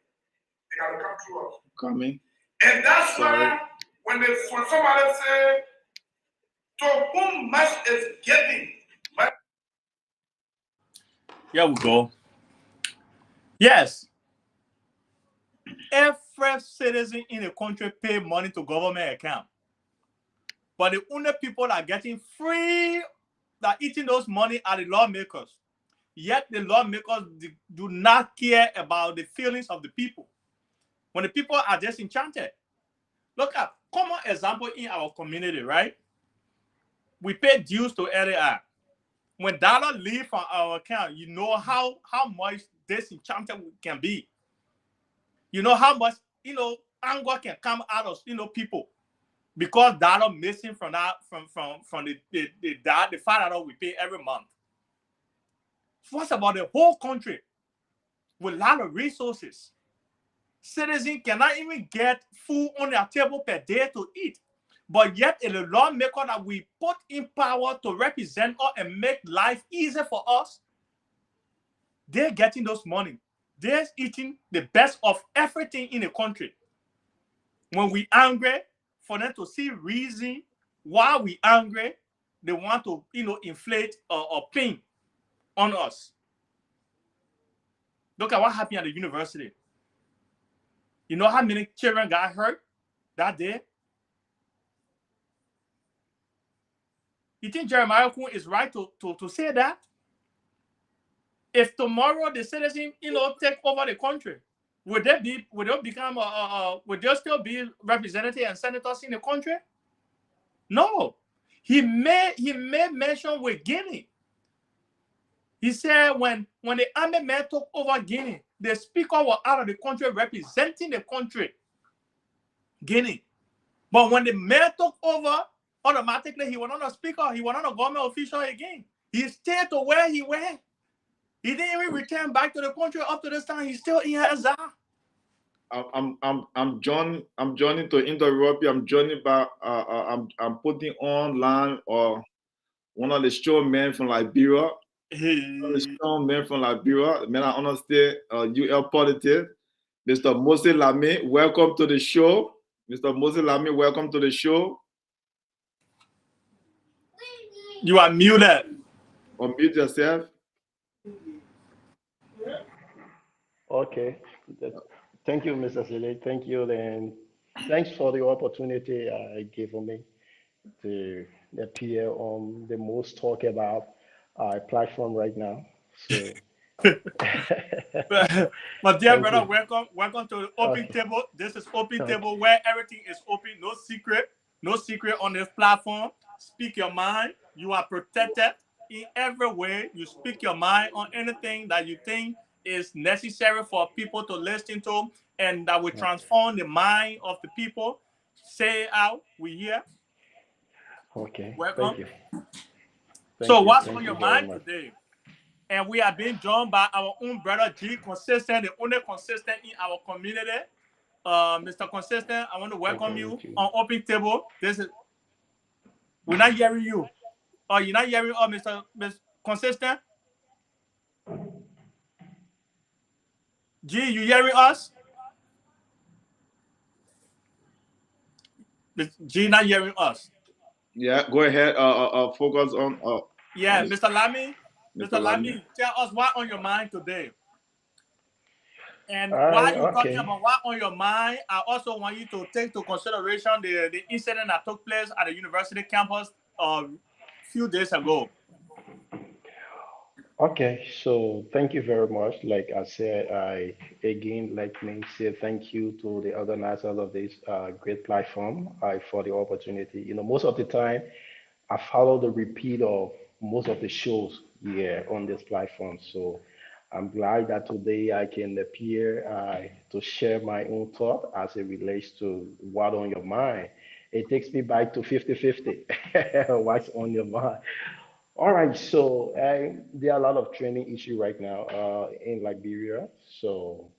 They gotta come through us. Coming. And that's why when somebody say, to whom much is given. Here we go. Yes. Every citizen in the country pay money to government account. But the only people that are getting free, that are eating those money are the lawmakers. Yet the lawmakers do not care about the feelings of the people. When the people are just enchanted. Look at common example in our community, right? We pay dues to LAI. When dollar leave from our account, you know how much disenchanted we can be. You know how much, anger can come out of, people. Because dollar missing from that, from the $5 we pay every month. What's about the whole country with a lot of resources? Citizens cannot even get food on their table per day to eat. But yet, it's a lawmaker that we put in power to represent us and make life easier for us. They're getting those money. They're eating the best of everything in the country. When we angry, for them to see reason why we angry, they want to, inflate or pain on us. Look at what happened at the university. You know how many children got hurt that day? You think Jeremiah Kuhn is right to say that? If tomorrow the citizen, take over the country, would they still be representatives and senators in the country? No. He made mention with Guinea. He said when the army man took over Guinea, the speaker was out of the country representing the country, Guinea. But when the mayor took over, automatically he was not a speaker, he was not a government official again. He stayed to where he went. He didn't even return back to the country up to this time. He's still in exile. I'm joining to interrupt you. I'm joining by I'm putting online or one of the strong men from Liberia. The strong man from Liberia, man, I understand UL politics. Mr. Moses Lamy, welcome to the show. Mr. Moses Lamy, welcome to the show. You are muted. Unmute yourself. Okay. Thank you, Mr. Sile. Thank you, and thanks for the opportunity given me to appear on the most talked about platform right now. So, my dear brother, welcome to the open table. This is open table where everything is open, no secret on this platform. Speak your mind. You are protected in every way. You speak your mind on anything that you think is necessary for people to listen to and that will transform the mind of the people. Say it out. We here. Okay. Welcome. Thank you. So what's on your mind today? And we are being joined by our own brother G, consistent, the only consistent in our community. Mr. Consistent, I want to welcome Okay, you too. on Open Table. This is we're not hearing you. Oh, you're not hearing Mr. Consistent? G, you hearing us? G not hearing us. Yeah, go ahead. Focus Yeah, on Mr. Lamy. Mr. Mr. Lamia. Lamy, tell us what on your mind today. And I while you're talking okay. about what on your mind, I also want you to take into consideration the incident that took place at the university campus a few days ago. Okay, so thank you very much. Like I said, I again let me say thank you to the organizers of this great platform for the opportunity. Most of the time I follow the repeat of most of the shows here on this platform. So I'm glad that today I can appear to share my own thought as it relates to what on your mind. It takes me back to 50-50. What's on your mind? All right, so there are a lot of training issue right now in Liberia. So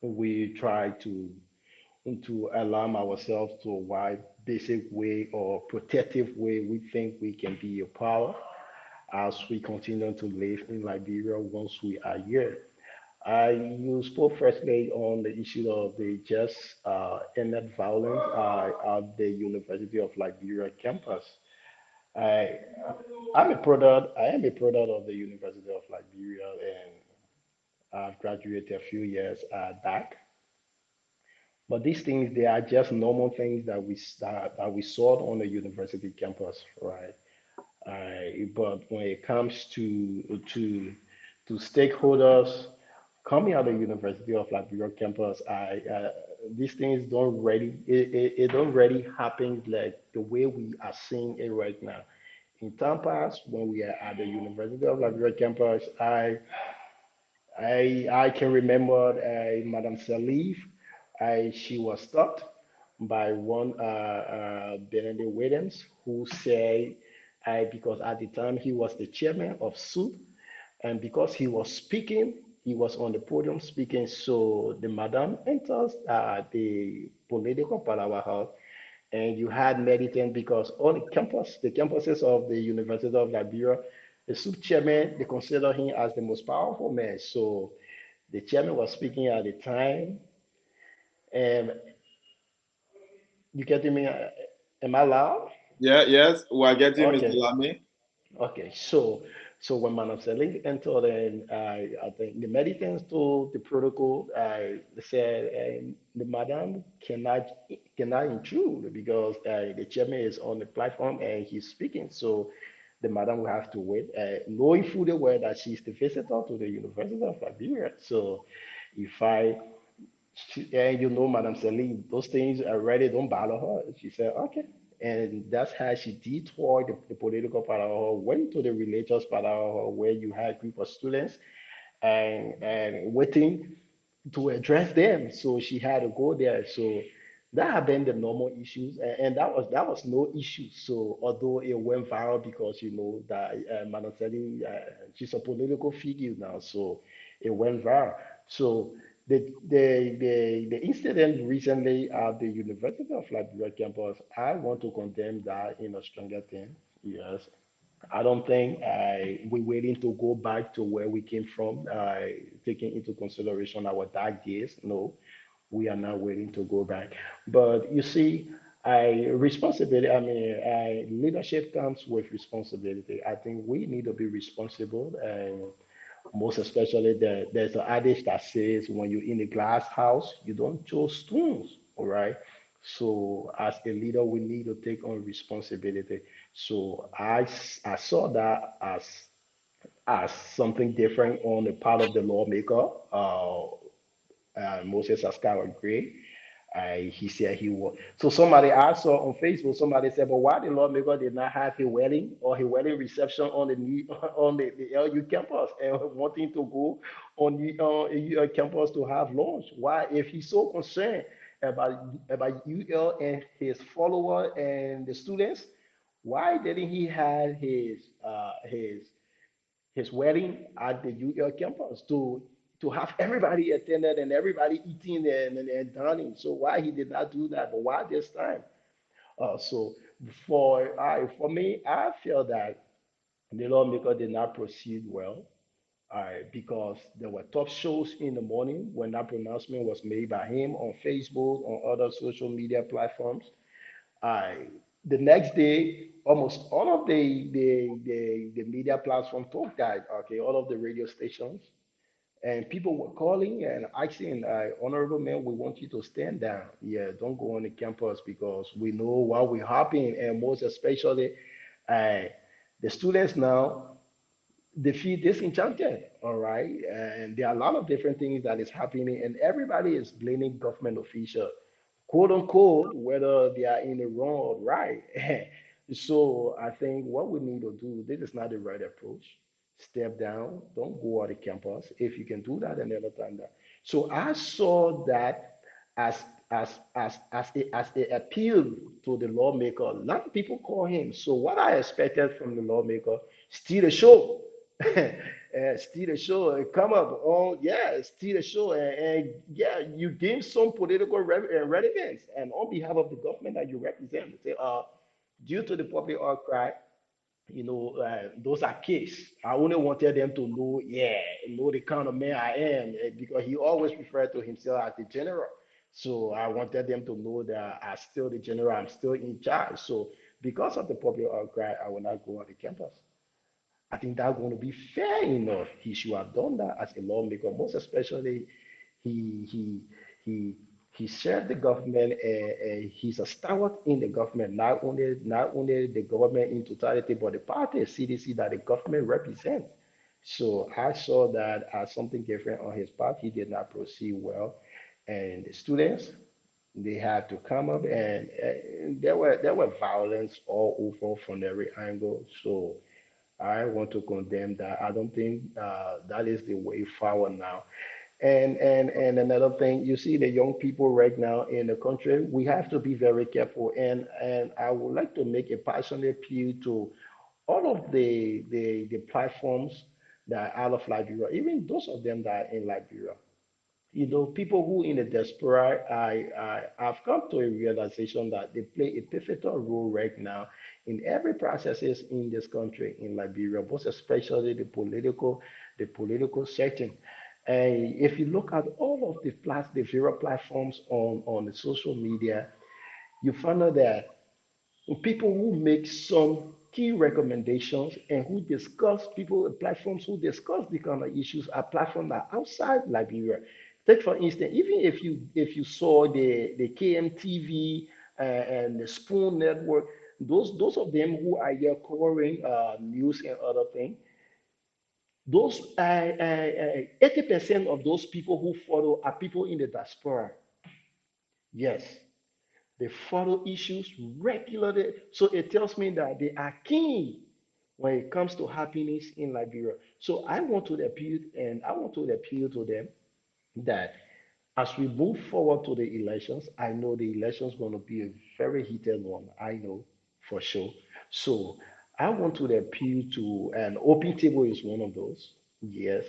we try to alarm ourselves to a wide basic way or protective way we think we can be a power as we continue to live in Liberia once we are here. You spoke firstly on the issue of the just ended violence at the University of Liberia campus. I I am a product of the University of Liberia, and I've graduated a few years back. But these things, they are just normal things that we saw on the university campus, right? But when it comes to stakeholders coming out of the University of Liberia campus, these things don't really it don't really happen like the way we are seeing it right now. In time past, when we are at the University of Liberia campus, I can remember Madam Salif. She was stopped by one Benedict Williams who said, because at the time he was the chairman of SUP, and because he was speaking, he was on the podium speaking. So the madam enters the political powerhouse, and you had militant because on the campuses of the University of Liberia, the SUP chairman, they consider him as the most powerful man. So the chairman was speaking at the time, and you getting me? Am I loud? Yeah, yes, we are getting Mr. Okay. Lamia. Okay, so when Madam Selling entered, and I think the medicines to the protocol, they said the madam cannot intrude because the chairman is on the platform and he's speaking. So the madam will have to wait, knowing fully well that she's the visitor to the University of Liberia. So if I and Madam Celine, those things already don't bother her. She said, okay. And that's how she detoured the political part of her, went to the religious part of her, where you had a group of students and waiting to address them. So she had to go there. So that have been the normal issues, and that was no issue. So although it went viral because that Madam Sally, she's a political figure now, so it went viral. So the incident recently at the University of Liberia campus, I want to condemn that in a stronger thing. Yes, I don't think we're willing to go back to where we came from, taking into consideration our dark days. No, we are not willing to go back. But you see, responsibility, leadership comes with responsibility. I think we need to be responsible, and most especially there's an adage that says when you're in a glass house, you don't throw stones, all right? So as a leader, we need to take on responsibility. So I saw that as something different on the part of the lawmaker, Moses Ascara Gray. He said he was. So somebody I saw on Facebook, somebody said, but why the lawmaker did not have a wedding or a wedding reception on the LU campus and wanting to go on the campus to have lunch? Why, if he's so concerned about UL and his follower and the students, why didn't he have his his wedding at the UL campus to have everybody attended and everybody eating and dining. So why he did not do that? But why this time? So for me, I feel that the lawmaker did not proceed well. Because there were talk shows in the morning when that pronouncement was made by him on Facebook, on other social media platforms. I The next day, almost all of the media platform took that, okay, all of the radio stations, and people were calling and asking, honorable man, we want you to stand down. Yeah, don't go on the campus because we know what we're happening, and most especially, uh, the students now they feel disenchanted, all right? And there are a lot of different things that is happening, and everybody is blaming government official, quote unquote, whether they are in the wrong or right. So I think what we need to do, this is not the right approach. Step down, don't go out the campus. If you can do that, another time that. So I saw that as as a appeal to the lawmaker. A lot of people call him. So what I expected from the lawmaker, steal the show. Steal the show and come up. Oh yeah, steal the show and yeah, you gain some political relevance. And on behalf of the government that you represent, say, due to the public outcry, those are kids. I only wanted them to know, yeah, know the kind of man I am, because he always referred to himself as the general. So I wanted them to know that I'm still the general, I'm still in charge. So because of the public outcry, I will not go on the campus. I think that's going to be fair enough. He should have done that as a lawmaker, most especially he he he he served the government. He's a stalwart in the government, not only the government in totality, but the party CDC that the government represents. So I saw that as something different on his part. He did not proceed well, and the students they had to come up, and there were violence all over from every angle. So I want to condemn that. I don't think that is the way forward now. And another thing, you see the young people right now in the country, we have to be very careful. And I would like to make a passionate appeal to all of the platforms that are out of Liberia, even those of them that are in Liberia. People who in the diaspora, I've come to a realization that they play a pivotal role right now in every processes in this country, in Liberia, most especially the political setting. And if you look at all of the various platforms on the social media, you find out that people who make some key recommendations and who discuss platforms who discuss the kind of issues are platforms that are outside Liberia. Take for instance, even if you saw the KMTV and the Spoon Network, those of them who are here covering news and other things, those 80% of those people who follow are people in the diaspora. Yes, they follow issues regularly. So it tells me that they are keen when it comes to happiness in Liberia. So I want to appeal to them that as we move forward to the elections, I know the elections going to be a very heated one. I know for sure. So I want to appeal to, and open table is one of those. Yes,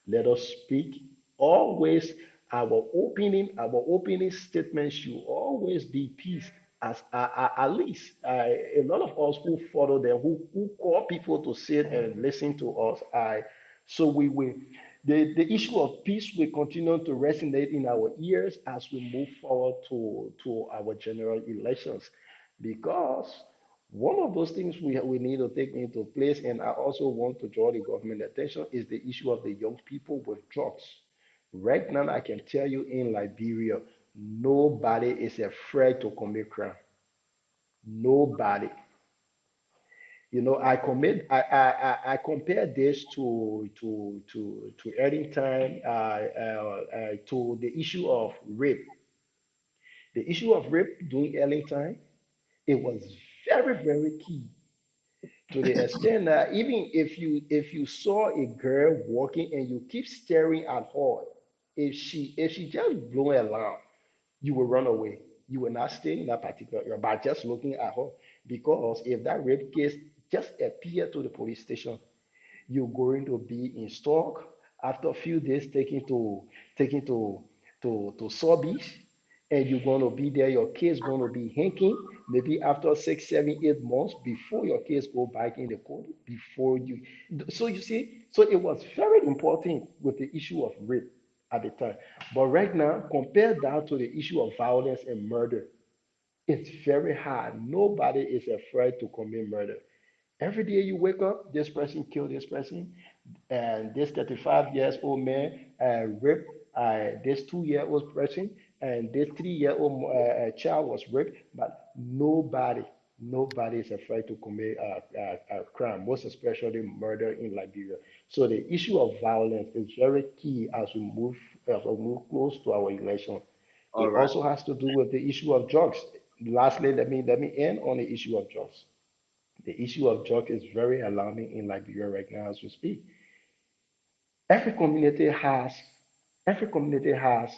let us speak. Always, our opening statement should always be peace. At least a lot of us who follow them, who call people to sit and listen to us, so we will the issue of peace will continue to resonate in our ears as we move forward to our general elections. Because one of those things we need to take into place, and I also want to draw the government attention, is the issue of the young people with drugs. Right now, I can tell you in Liberia, nobody is afraid to commit crime. Nobody. I compare this to earning time, to the issue of rape. The issue of rape during early time, it was very, very key, to the extent that even if you saw a girl walking and you keep staring at her, if she just blow an alarm, you will run away. You will not stay in that particular area by just looking at her. Because if that rape case just appear to the police station, you're going to be in stock. After a few days, taking to Sobeys, and you're going to be there. Your kids going to be hinking. Maybe after 6, 7, 8 months before your kids go back in the court. Before you, so you see, so it was very important with the issue of rape at the time. But right now, compare that to the issue of violence and murder. It's very hard. Nobody is afraid to commit murder. Every day you wake up, this person killed this person, and this 35 years old man raped this 2 year old person, and this 3 year old child was raped. But nobody is afraid to commit a crime, most especially murder in Liberia. So the issue of violence is very key as we move close to our election. All It right. also has to do with the issue of drugs. Lastly, let me end on the issue of drugs. The issue of drugs is very alarming in Liberia right now as we speak. Every community has every community has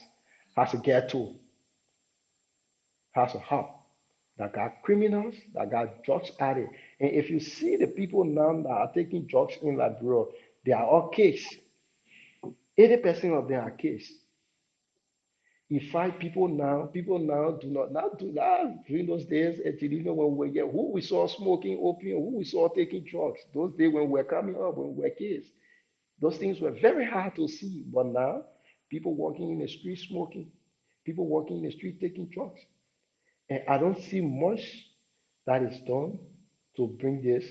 a ghetto, has a hub that got criminals, that got drugs addicts. And if you see the people now that are taking drugs in Liberia, they are all case. 80% of them are case. In fact, people now do not do that during those days. Until even when we were who we saw smoking opium, who we saw taking drugs. Those days when we were coming up, when we were kids, those things were very hard to see. But now, people walking in the street smoking, people walking in the street taking drugs. And I don't see much that is done to bring this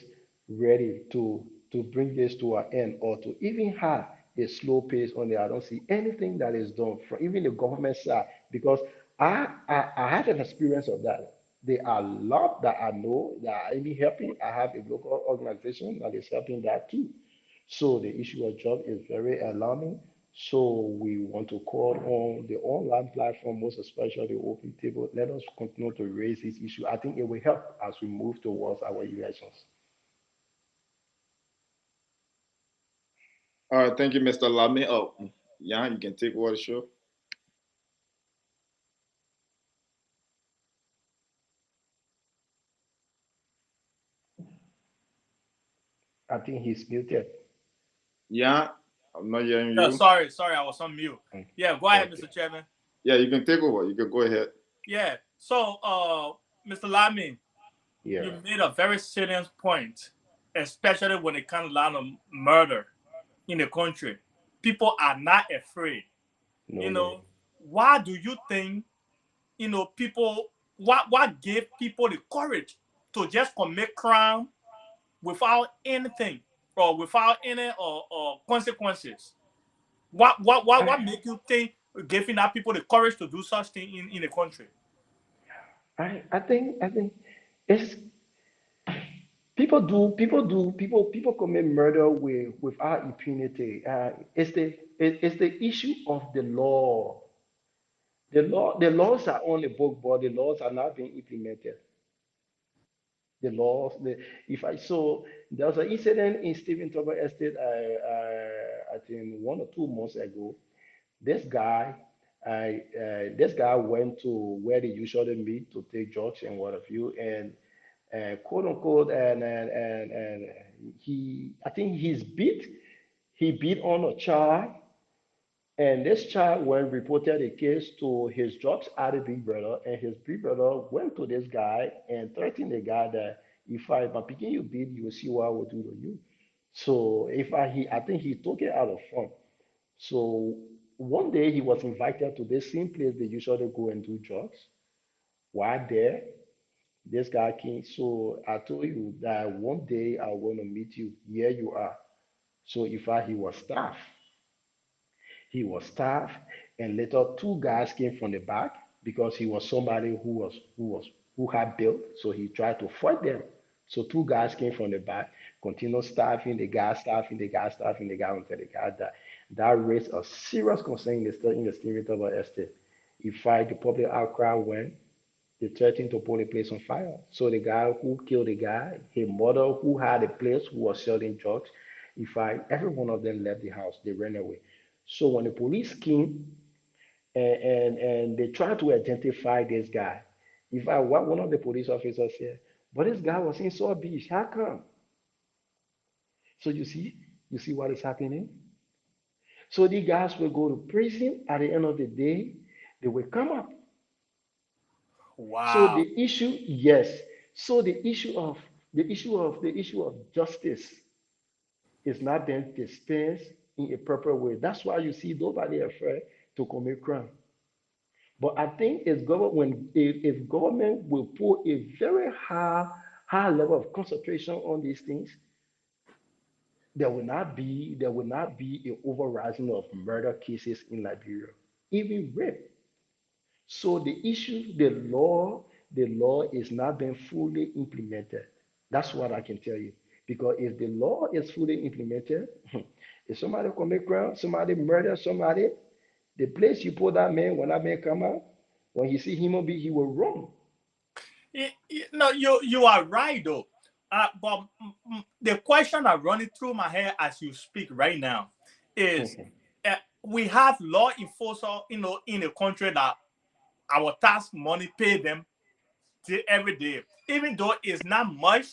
ready to bring this to an end or to even have a slow pace on it. I don't see anything that is done from even the government side because I had an experience of that. There are a lot that I know that are even helping. I have a local organization that is helping that too. So the issue of job is very alarming. So we want to call on the online platform, most especially Open Table. Let us continue to raise this issue. I think it will help as we move towards our elections. All right. Thank you, Mr. Lamy. Oh, yeah, you can take over the show. I think he's muted. Yeah, I'm not hearing Yeah, you. sorry, I was on mute. Mm, Yeah, go ahead, okay. Mr. Chairman. Yeah, you can take over. You can go ahead. Yeah. So, Mr. Lamy, you Yeah. made a very salient point, especially when it comes down to murder in the country. People are not afraid. No You way. know, why do you think, people, what gave people the courage to just commit crime without anything or without any or consequences? What I, make you think giving that people the courage to do such thing in the country? I think it's people commit murder without impunity. It's the issue of the law. The laws are on the book, but the laws are not being implemented. The laws, if I saw there was an incident in Stephen Tober Estate, I think 1 or 2 months ago. This guy, this guy went to where they usually meet to take drugs and what have you, and quote unquote, and I think he beat on a child, and this child went reported a case to his drugs addict big brother, and his big brother went to this guy and threatened the guy that if I picking you beat, you will see what I will do to you. So I think he took it out of fun. So one day he was invited to this same place they usually go and do drugs. While there, this guy came. So I told you that one day I want to meet you. Here you are. So he was staff. He was staff, and later two guys came from the back because he was somebody who had built. So he tried to fight them. So two guys came from the back, continued staffing the guy, staffing the guy until the guy died. That raised a serious concern in the spirit of our estate. In fact, the public outcry went. They threatened to put the place on fire. So the guy who killed the guy, his mother who had a place who was selling drugs, in fact, every one of them left the house. They ran away. So when the police came and they tried to identify this guy, in fact, what one of the police officers said, but this guy was in South Beach. How come? So you see, You see what is happening? So these guys will go to prison. At the end of the day, they will come up. So Wow. the issue, yes. So the issue of justice is not being dispensed in a proper way. That's why you see nobody afraid to commit crime. But I think if government will put a very high level of concentration on these things, there will not be a overrising of murder cases in Liberia, even rape. So the law is not being fully implemented. That's what I can tell you. Because if the law is fully implemented, if somebody commit crime, somebody murder somebody, the place you put that man, when that man come out, when he see human being, he will run. No, you are right though. But the question that running through my head as you speak right now is, we have law enforcement, in a country that our tax money pay them every day, even though it's not much,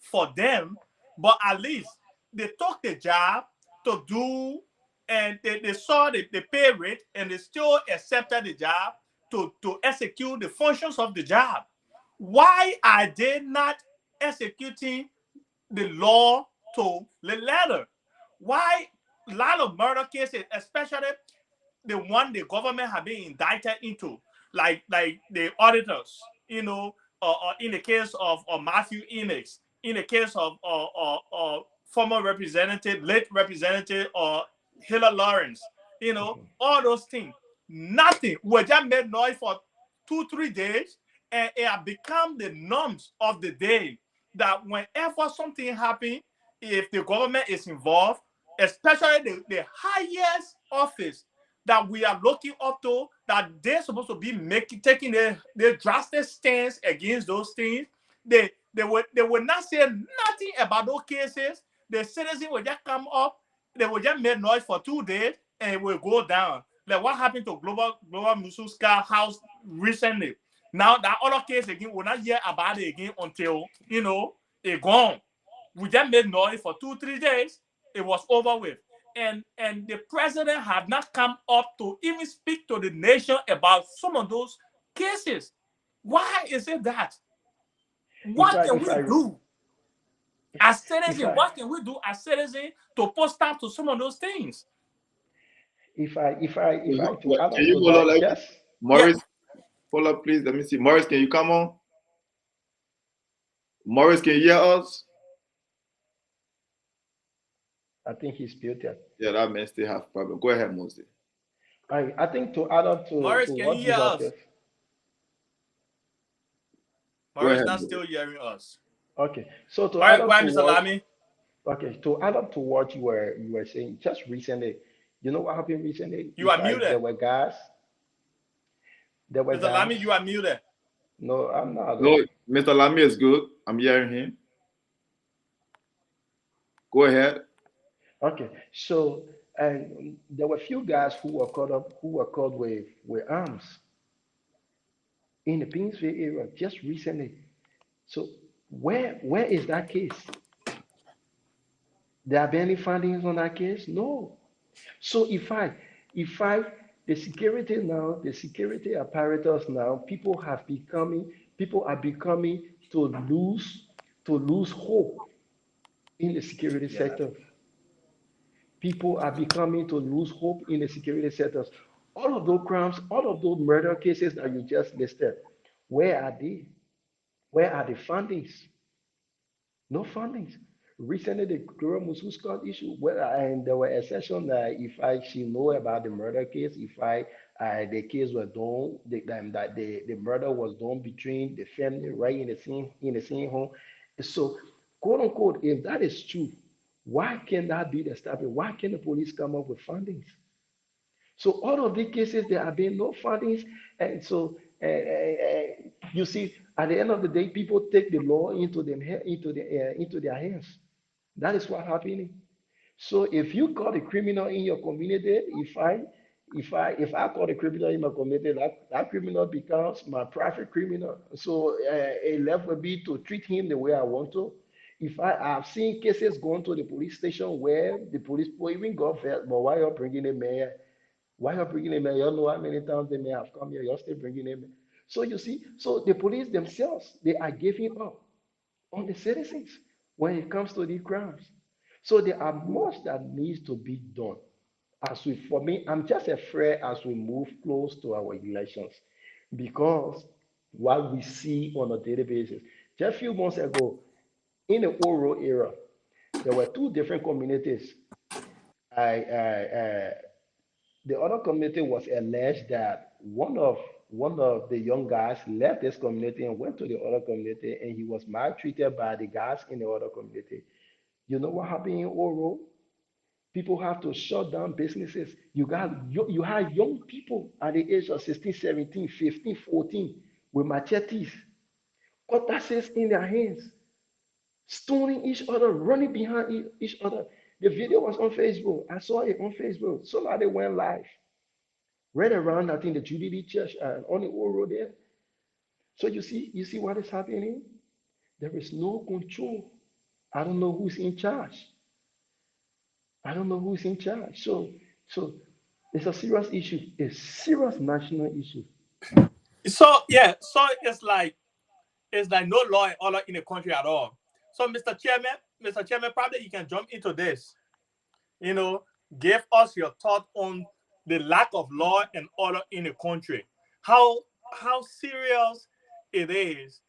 for them, but at least they took the job to do, and they saw the pay rate, and they still accepted the job to execute the functions of the job. Why are they not executing the law to the letter? Why a lot of murder cases, especially the one the government have been indicted into, like the auditors, in the case of Matthew Enix, in the case of former representative, late representative, or Hiller Lawrence, all those things. Nothing. We just made noise for 2 3 days, and it have become the norms of the day that whenever something happens, if the government is involved, especially the highest office that we are looking up to, that they're supposed to be taking their drastic stance against those things. They would not say nothing about those cases. The citizens will just come up, they will just make noise for 2 days, and it will go down. Like what happened to Global Mususka House recently. Now that other case again, we'll not hear about it again until it gone. We just made noise for 2 3 days. It was over with, and the president have not come up to even speak to the nation about some of those cases. Why is it that? If What I can if we I do as if citizens? I What can we do as citizens to put stop to some of those things? if I to add Can on you to hold on? that, yes. Yeah, Morris, hold up, please. Let me see. Morris, can you come on? Morris, can you hear us? I think he's muted. Yeah, that man still have problem. Go ahead, Moses. I think to add on to Morris, can you what hear Jesus us? said. Go Morris ahead, not Moses. still hearing us. Okay, so to All add right, go up to ahead, Mr. what Lamy. okay, to add up to what you were saying just recently, you know what happened recently? You are muted. There were Mr. guys. Lamy, you are muted. No, I'm not. No, Mr. Lamy is good. I'm hearing him. Go ahead. Okay, so and there were few guys who were caught with arms in the Painesville area just recently. So where is that case? There have been any findings on that case? No. So if I the security apparatus now, people are becoming to lose hope in the security Yeah, sector. People are becoming to lose hope in the security sectors. All of those crimes, all of those murder cases that you just listed, where are they? Where are the fundings? No fundings. Recently, the Gloria Musu Scott issue, well, and there were exceptions that if I she know about the murder case, if the case was done, that the murder was done between the family right in the same home. So, quote unquote, if that is true, why can that be established? Why can the police come up with fundings? So all of these cases, there have been no fundings, and so you see, at the end of the day, people take the law into their hands. That is what happening. So if you call a criminal in your community, if I call a criminal in my community, that criminal becomes my private criminal. So a left will be to treat him the way I want to. If I've seen cases going to the police station where the police will even got vet, but why you bringing a mayor? Why you bringing him here? You know how many times they may have come here. You're still bringing him here. So you see, so the police themselves, they are giving up on the citizens when it comes to these crimes. So there are much that needs to be done. For me, I'm just afraid as we move close to our elections, because what we see on a daily basis. Just a few months ago, in the oral era, there were two different communities. I the other community was alleged that one of the young guys left this community and went to the other community, and he was maltreated by the guys in the other community. You know what happened in Oro? People have to shut down businesses. You have young people at the age of 16, 17, 15, 14 with machetes, cutlasses in their hands, stoning each other, running behind each other. The video was on Facebook. I saw it on Facebook. Somebody went live right around, I think, the Jubilee Church on the old road there. So you see what is happening? There is no control. I don't know who's in charge. I don't know who's in charge. So it's a serious issue, a serious national issue. So yeah, so it's like no law and order in the country at all. So Mr. Chairman, probably you can jump into this. You know, give us your thought on the lack of law and order in the country. How how serious it is,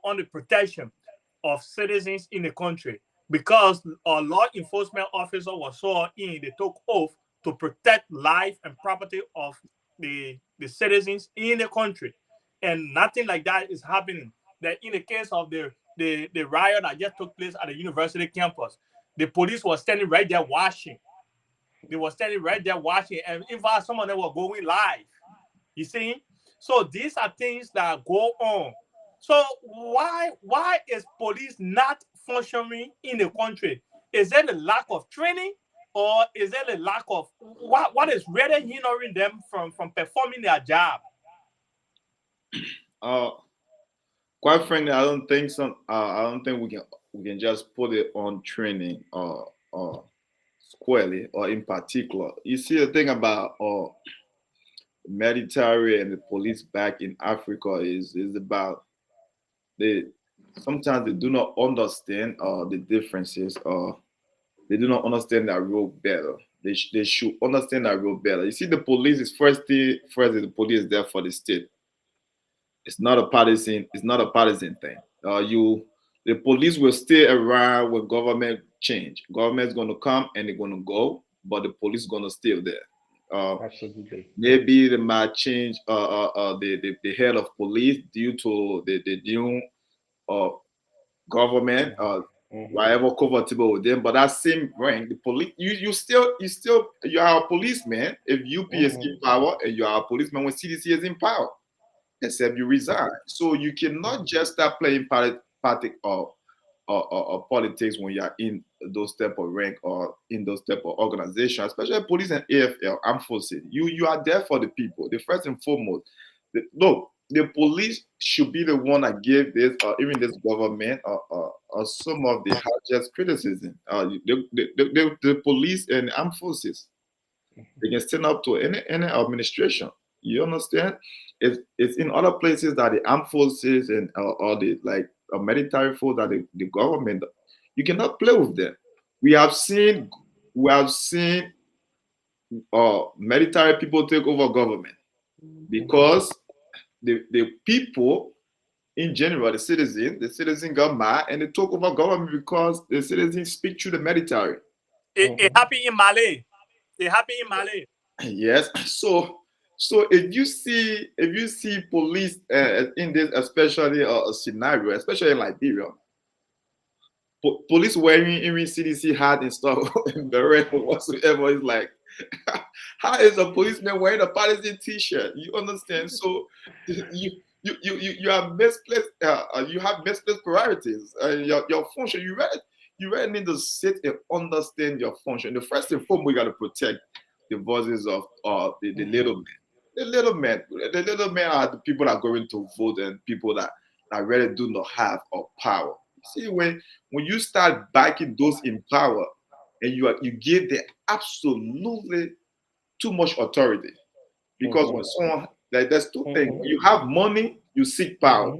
on the protection of citizens in the country, because a law enforcement officer was sworn in, they took oath to protect life and property of the citizens in the country, and nothing like that is happening. That in the case of the riot that just took place at the university campus, the police was standing right there watching. They were standing right there watching, and in fact, some of them were going live. You see, so these are things that go on. So why is police not functioning in the country? Is there a lack of training, or is there a lack of what is really hindering them from performing their job? Uh, quite frankly, I don't think I don't think we can just put it on training squarely or in particular. You see, the thing about military and the police back in Africa is about they sometimes they do not understand the differences. They do not understand that role better. They should understand that role better. You see, the police is first the police is there for the state. It's not a partisan thing. The police will stay around when government change. Government's gonna come and they're gonna go, but the police gonna still there. Absolutely. Maybe they might change the head of police due to the new uh, government, Mhm. whatever comfortable with them. But that same rank, the police, you are a policeman if UP is in Mhm. power, and you are a policeman when CDC is in power, except you resign. So you cannot just start playing party or politics when you are in those type of rank or in those type of organization, especially police and AFL, armed forces. You are there for the people. The first and foremost. No, the police should be the one that give this, even this government, some of the harshest criticism. The police and armed forces, they can stand up to any administration. You understand? It's in other places that the armed forces and or the like military force that the government, you cannot play with them. We have seen we have seen military people take over government because the people in general, the citizen got mad and they took over government because the citizens speak to the military. It Mhm. happened in Malay. It happened in Malay. Yes. So if you see police in this, especially scenario, especially in Liberia, police wearing even CDC hat and stuff and beret or whatsoever is like, how is a policeman wearing a partisan T-shirt? You understand? So you have misplaced you have misplaced priorities. Your function. You really need to sit and understand your function. The first and foremost, we got to protect the voices of the little men. The little men are the people that are going to vote and people that really do not have a power. See, when you start backing those in power, and you give them absolutely too much authority, because when someone like there's two things: when you have money, you seek power.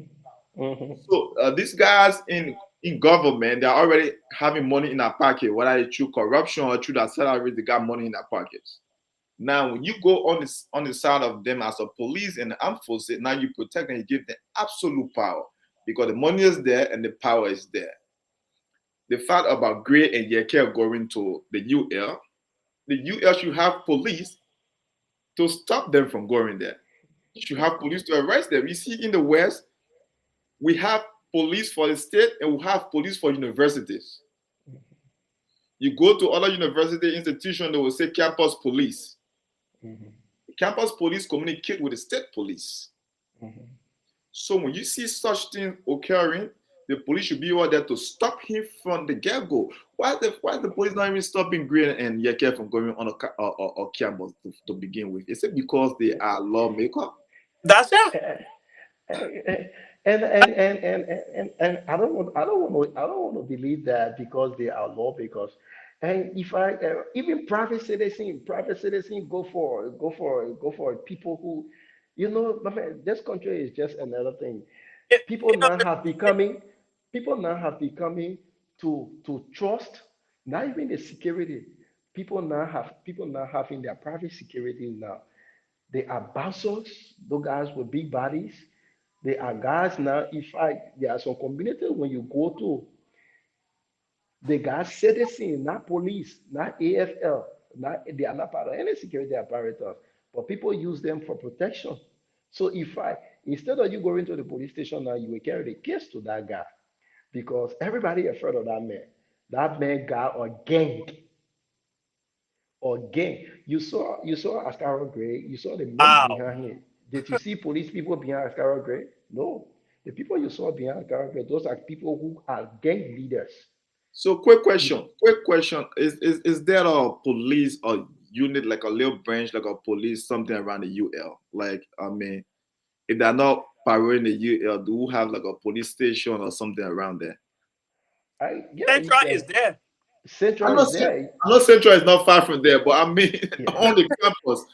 So these guys in government, they're already having money in their pocket, whether it's through corruption or through their salary, they got money in their pockets. Now, when you go on the side of them as a police and the armed forces, now you protect and you give them absolute power because the money is there and the power is there. The fact about Gray and Yeke going to the UL should have police to stop them from going there. You should have police to arrest them. You see, in the West, we have police for the state and we have police for universities. You go to other university institutions, they will say campus police. The campus police communicate with the state police. So when you see such things occurring, the police should be over there to stop him from the get-go. Why the police not even stopping Green and Yeke from going on a campus to begin with? Is it because they are lawmakers? That's it. And I don't want to believe that because they are lawmakers. And if I even private citizen go for people who, my friend, this country is just another thing. It- People you know, now have becoming people now have becoming to trust not even the security. People now having their private security now. They are bouncers, those guys with big bodies. They are guys now. There are some communities when you go to, they got citizen, not police, not AFL, they are not part of any security apparatus, but people use them for protection. So instead of you going to the police station now, you will carry the case to that guy because everybody afraid of that man. That man got a gang gang. You saw Ascaro Gray. You saw the men wow. behind him. Did you see police people behind Ascaro Gray? No. The people you saw behind Ascaro Gray, those are people who are gang leaders. So quick question. Quick question. Is there a police or unit like a little branch like a police something around the UL? Like I mean, if they're not parading the UL, do we have like a police station or something around there? Yeah, Central is there. Central I'm not is saying there. I know Central is not far from there, but I mean Yeah. on the campus,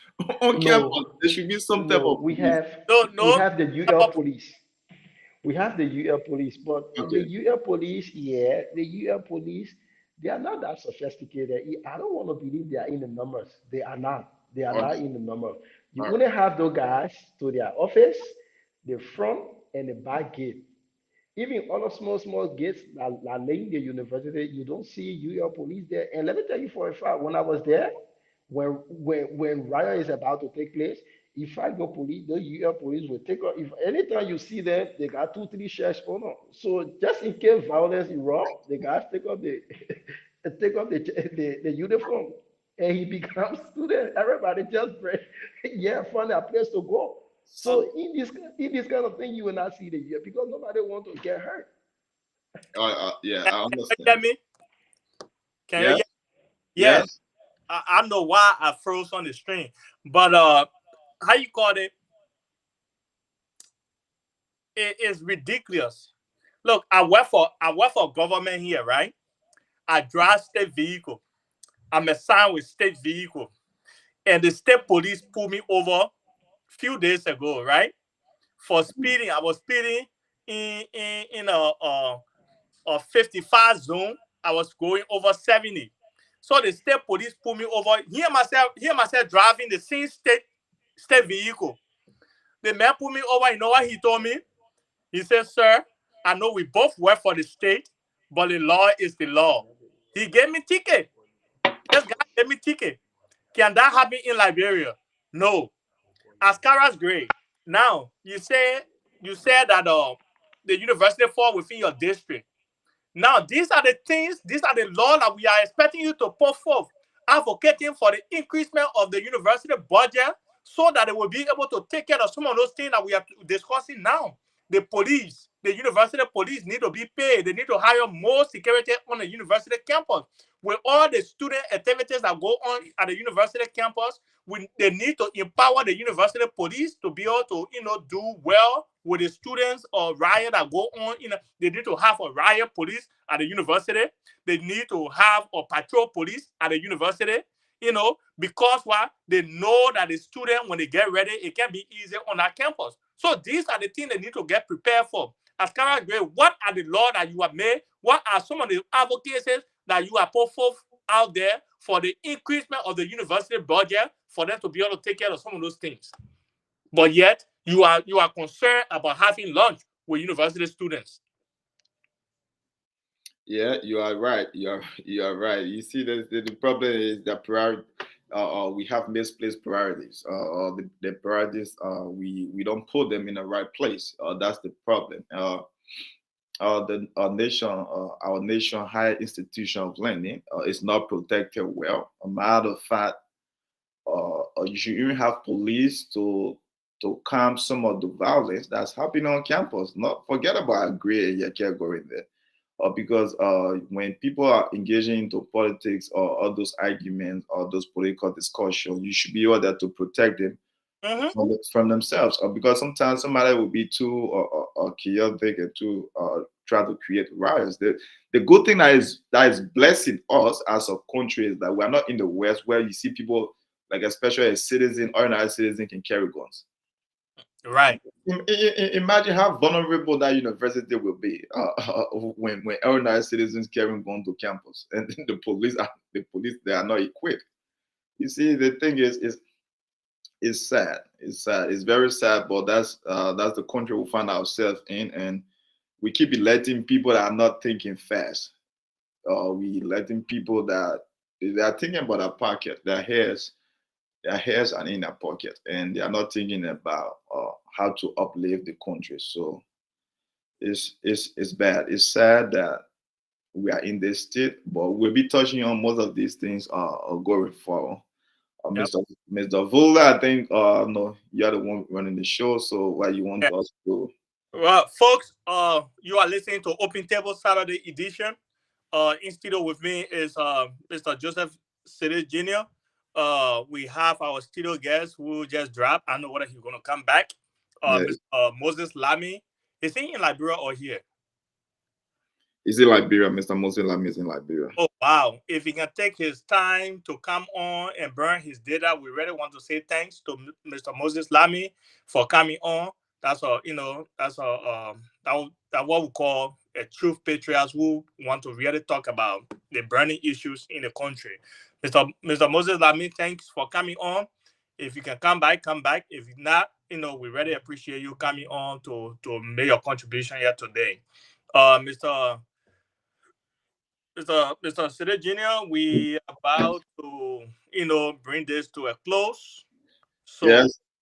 on campus, No, there should be some type no, of we police. have No, we no. have the UL police. We have the UL police, but the Okay. UL police, yeah, the UL police, they are not that sophisticated. I don't want to believe they are in the numbers. They are not. They are not Okay. in the number. You All right. only have those guys to their office, the front and the back gate. Even other small gates like laying the university, you don't see UL police there. And let me tell you for a fact, when I was there, when riot is about to take place, if I go police, the UL police will take off. If anytime you see them, they got 2, 3 shares on them. So just in case violence erupt, the guys take off the take off the uniform and he becomes student. Everybody just pray, yeah, find a place to go. Uh, So in this kind of thing, you will not see the year because nobody want to get hurt. Yeah, can I you hear understand. me? Can you Yes. hear? Yes. Yes. I know why I froze on the screen, but how you call it? It is ridiculous. Look, I work for government here, right? I drive state vehicle. I'm assigned with state vehicle, and the state police pulled me over few days ago, right? For speeding. I was speeding in a 55 zone. I was going over 70. So the state police pulled me over. Here myself driving the same state vehicle. The man pulled me over. You know what he told me? He said, "Sir, I know we both work for the state, but the law is the law." He gave me ticket. This guy gave me ticket. Can that happen in Liberia? No. Ascara's great. Now you said that the university fall within your district. Now these are the things, these are the laws that we are expecting you to put forth, advocating for the increasement of the university budget so that they will be able to take care of some of those things that we are discussing now. The police, the university police need to be paid. They need to hire more security on the university campus. With all the student activities that go on at the university campus, they need to empower the university police to be able to, do well with the students or riot that go on. They need to have a riot police at the university. They need to have a patrol police at the university. Because why? They know that the student, when they get ready, it can be easy on our campus. So these are the things they need to get prepared for. As Kara Gray, what are the laws that you have made? What are some of the advocacies that you have put forth out there for the increasement of the university budget for them to be able to take care of some of those things? But yet you are concerned about having lunch with university students. Yeah, you are right. You are right. You see, the problem is that we have misplaced priorities. The priorities we don't put them in the right place. That's the problem. Our nation higher institution of learning is not protected well. A matter of fact, you should even have police to calm some of the violence that's happening on campus. Not forget about grade and your category there. Because when people are engaging into politics or all those arguments or those political discussions, you should be able there to protect them from themselves. Or because sometimes somebody will be too chaotic and too try to create riots. The good thing that is blessing us as a country is that we are not in the West where you see people like especially a citizen, ordinary citizen can carry guns. Right. Imagine how vulnerable that university will be when ordinary citizens carrying guns to campus, and the police they are not equipped. You see, the thing is it's sad. It's sad. It's very sad, but that's the country we find ourselves in, and we keep electing people that are not thinking fast. We letting people that they are thinking about their pocket, their hairs are in their pocket, and they are not thinking about how to uplift the country. So it's bad. It's sad that we are in this state, but we'll be touching on most of these things going forward. Yep. Mr. Vula, I think no, you're the one running the show, so what you want us to? Well, folks, you are listening to Open Table Saturday edition. In studio with me is Mr. Joseph City Jr. We have our studio guest who just dropped. I don't know whether he's gonna come back. Yeah. Mr. Moses Lamy. Is he in Liberia or here? Is it Liberia? Mr. Moses Lamy is in Liberia. Oh wow! If he can take his time to come on and burn his data, we really want to say thanks to Mr. Moses Lamy for coming on. That's that what we call a truth patriots who want to really talk about the burning issues in the country. Mr. Moses Lamy, thanks for coming on. If you can come back, come back. If not, we really appreciate you coming on to make your contribution here today. Mr. City Jr., we about to, bring this to a close. So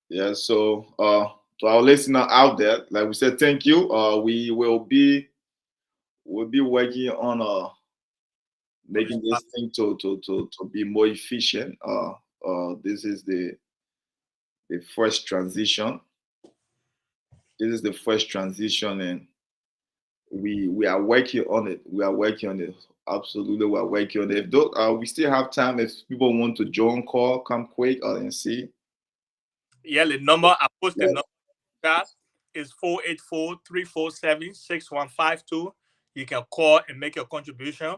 Yes. So to our listener out there, like we said, thank you. We'll be working on making this thing to be more efficient. This is the first transition. This is the first transition, and we are working on it. We are working on it. Absolutely, we are working on it. If we still have time. If people want to join, call, come quick and see. Yeah, the number I posted number is 484-347-6152. You can call and make your contribution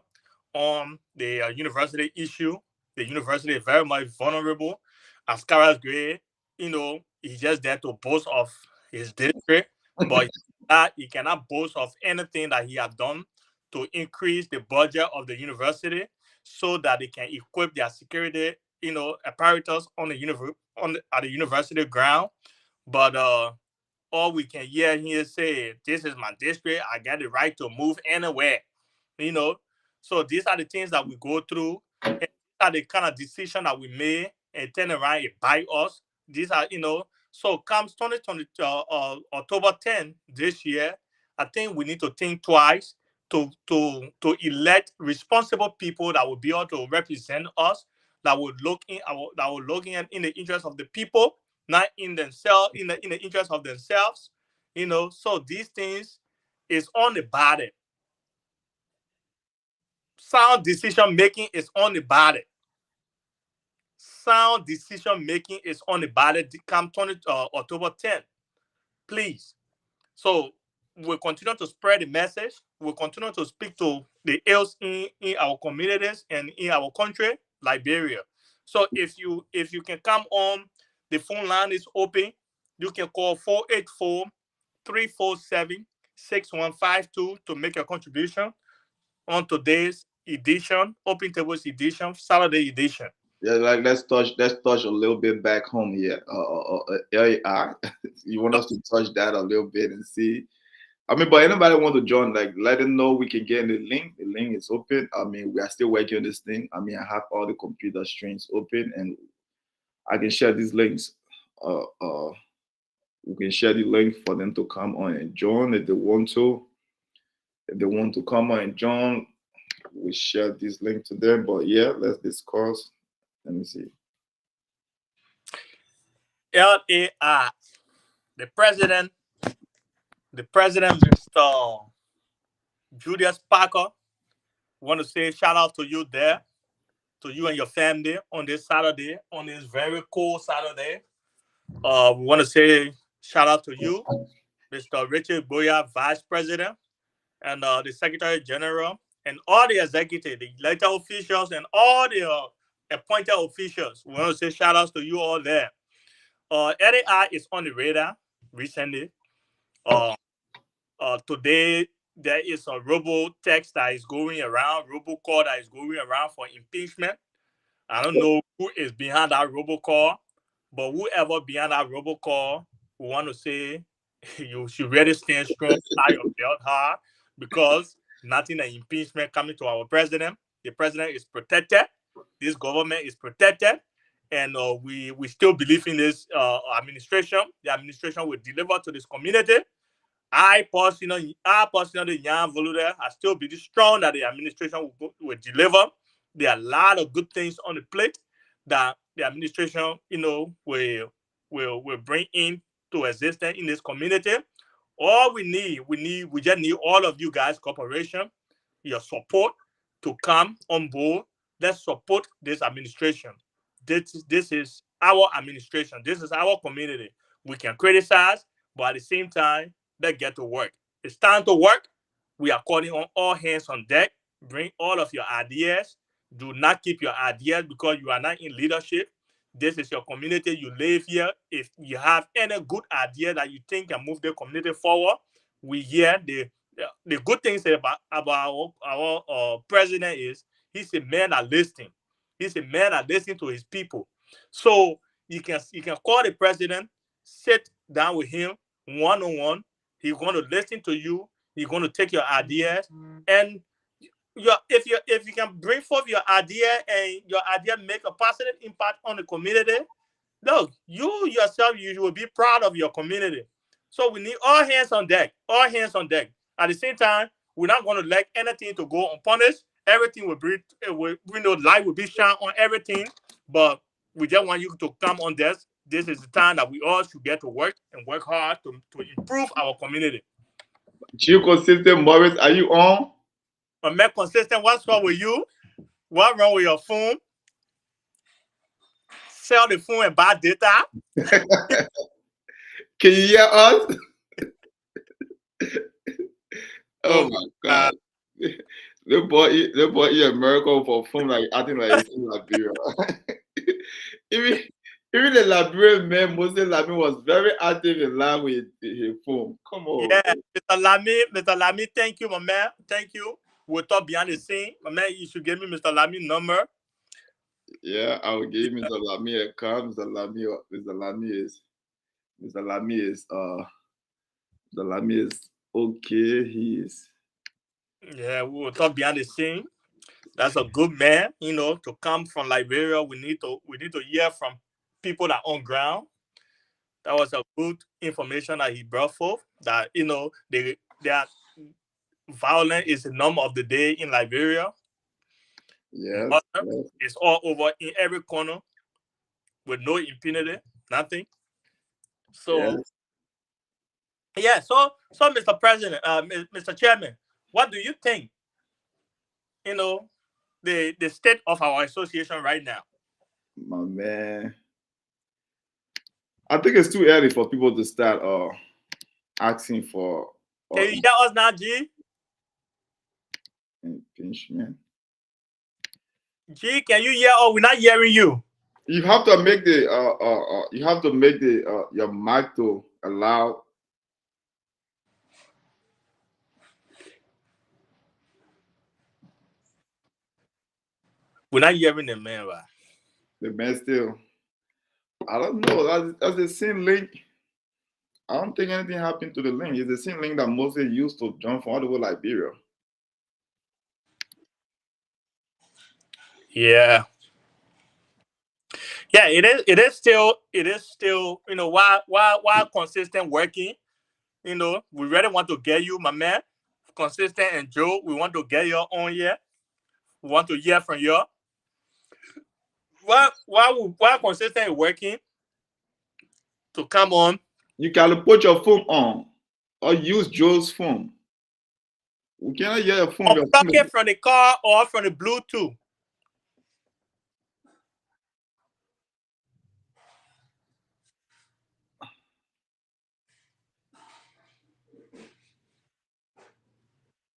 on the university issue. The university is very much vulnerable. As Kara's Gray, he's just there to boast of his district, but he cannot boast of anything that he has done to increase the budget of the university so that they can equip their security, apparatus on at the university ground. But all we can hear here say, this is my district, I got the right to move anywhere. So these are the things that we go through, and these are the kind of decision that we made, and turn around it by us. These are, so comes 2020 October 10 this year, I think we need to think twice to elect responsible people that will be able to represent us, that will look in the interest of the people, not in themselves, in the interest of themselves. So these things is on the ballot. Sound decision making is on the ballot. Sound decision making is on the ballot come October 10th. Please. So we'll continue to spread the message. We'll continue to speak to the ills in our communities and in our country, Liberia. So if you can come on, the phone line is open. You can call 484-347-6152 to make a contribution on today's edition, Open Tables edition, Saturday edition. Yeah, like let's touch a little bit back home here. AI. You want us to touch that a little bit and see. I mean, but anybody want to join, like let them know we can get the link. The link is open. I mean, we are still working on this thing. I mean, I have all the computer screens open and I can share these links. We can share the link for them to come on and join if they want to. If they want to come on and join, we share this link to them. But yeah, let's discuss. Let me see. LAI, the president, Mr. Julius Parker, want to say shout out to you there, to you and your family on this Saturday, on this very cool Saturday. We want to say shout out to you, Mr. Richard Boya, Vice President, and the Secretary General, and all the executive, the elected officials, and all the appointed officials. We want to say shout outs to you all there. LAI is on the radar recently. Today, there is a robo text that is going around, robocall that is going around for impeachment. I don't know who is behind that robocall, but whoever behind that robocall, we want to say you should really stand strong, tie your belt hard, because nothing an impeachment coming to our president. The president is protected. This government is protected. And we still believe in this administration. The administration will deliver to this community. I personally, Jan Volude, I still believe strong that the administration will deliver. There are a lot of good things on the plate that the administration, will bring in to existence in this community. All we just need all of you guys' cooperation, your support to come on board. Let's support this administration. This is our administration. This is our community. We can criticize, but at the same time, let's get to work. It's time to work. We are calling on all hands on deck. Bring all of your ideas. Do not keep your ideas because you are not in leadership. This is your community. You live here. If you have any good idea that you think can move the community forward, we hear the good things about our president is he's a man that listens. He's a man that listens to his people. So you can call the president, sit down with him one-on-one. He's going to listen to you. He's going to take your ideas, and if you can bring forth your idea and your idea make a positive impact on the community, look, you yourself, you will be proud of your community. So we need all hands on deck. All hands on deck. At the same time, we're not going to let anything to go unpunished. Everything will be, we know light will be shine on everything, but we just want you to come on this. This is the time that we all should get to work and work hard to improve our community. Chief Consistent Morris, are you on? Make Consistent, what's wrong with you? What's wrong with your phone? Sell the phone and buy data. Can you hear us? Oh my God. The boy in America for phone like I think like it's in Liberia. even the Liberian man, Muslim Liberian, was very active in line with his phone. Come on. Yeah, Mr. Lamy, thank you, my man. Thank you. We'll talk behind the scene. My man, you should give me Mr. Lamy's number. Yeah, I will give Mr. Lamy a call. Mr. Lamy is okay. He is. Yeah, we will talk behind the scene. That's a good man, to come from Liberia. We need to hear from people that are on ground. That was a good information that he brought forth. That that violence is the norm of the day in Liberia. Yes. It's all over in every corner with no impunity, nothing. So yeah, so Mr. President, Mr. Chairman, what do you think? The state of our association right now. My man, I think it's too early for people to start asking for Can you hear us now, G? impeachment. G, can you hear us? We're not hearing you. You have to make the your mic to allow. We're not hearing the man, right? The man still. I don't know. That's the same link. I don't think anything happened to the link. It's the same link that Moses used to jump from all the way Liberia. Yeah. Yeah, it is. It is still. You know, while consistent working. You know, we really want to get you, my man, consistent and Joe. We want to get you on here. We want to hear from you. While consistent working to come on. You can put your phone on or use Joe's phone. We cannot hear your phone. Unplug it from the car or from the Bluetooth.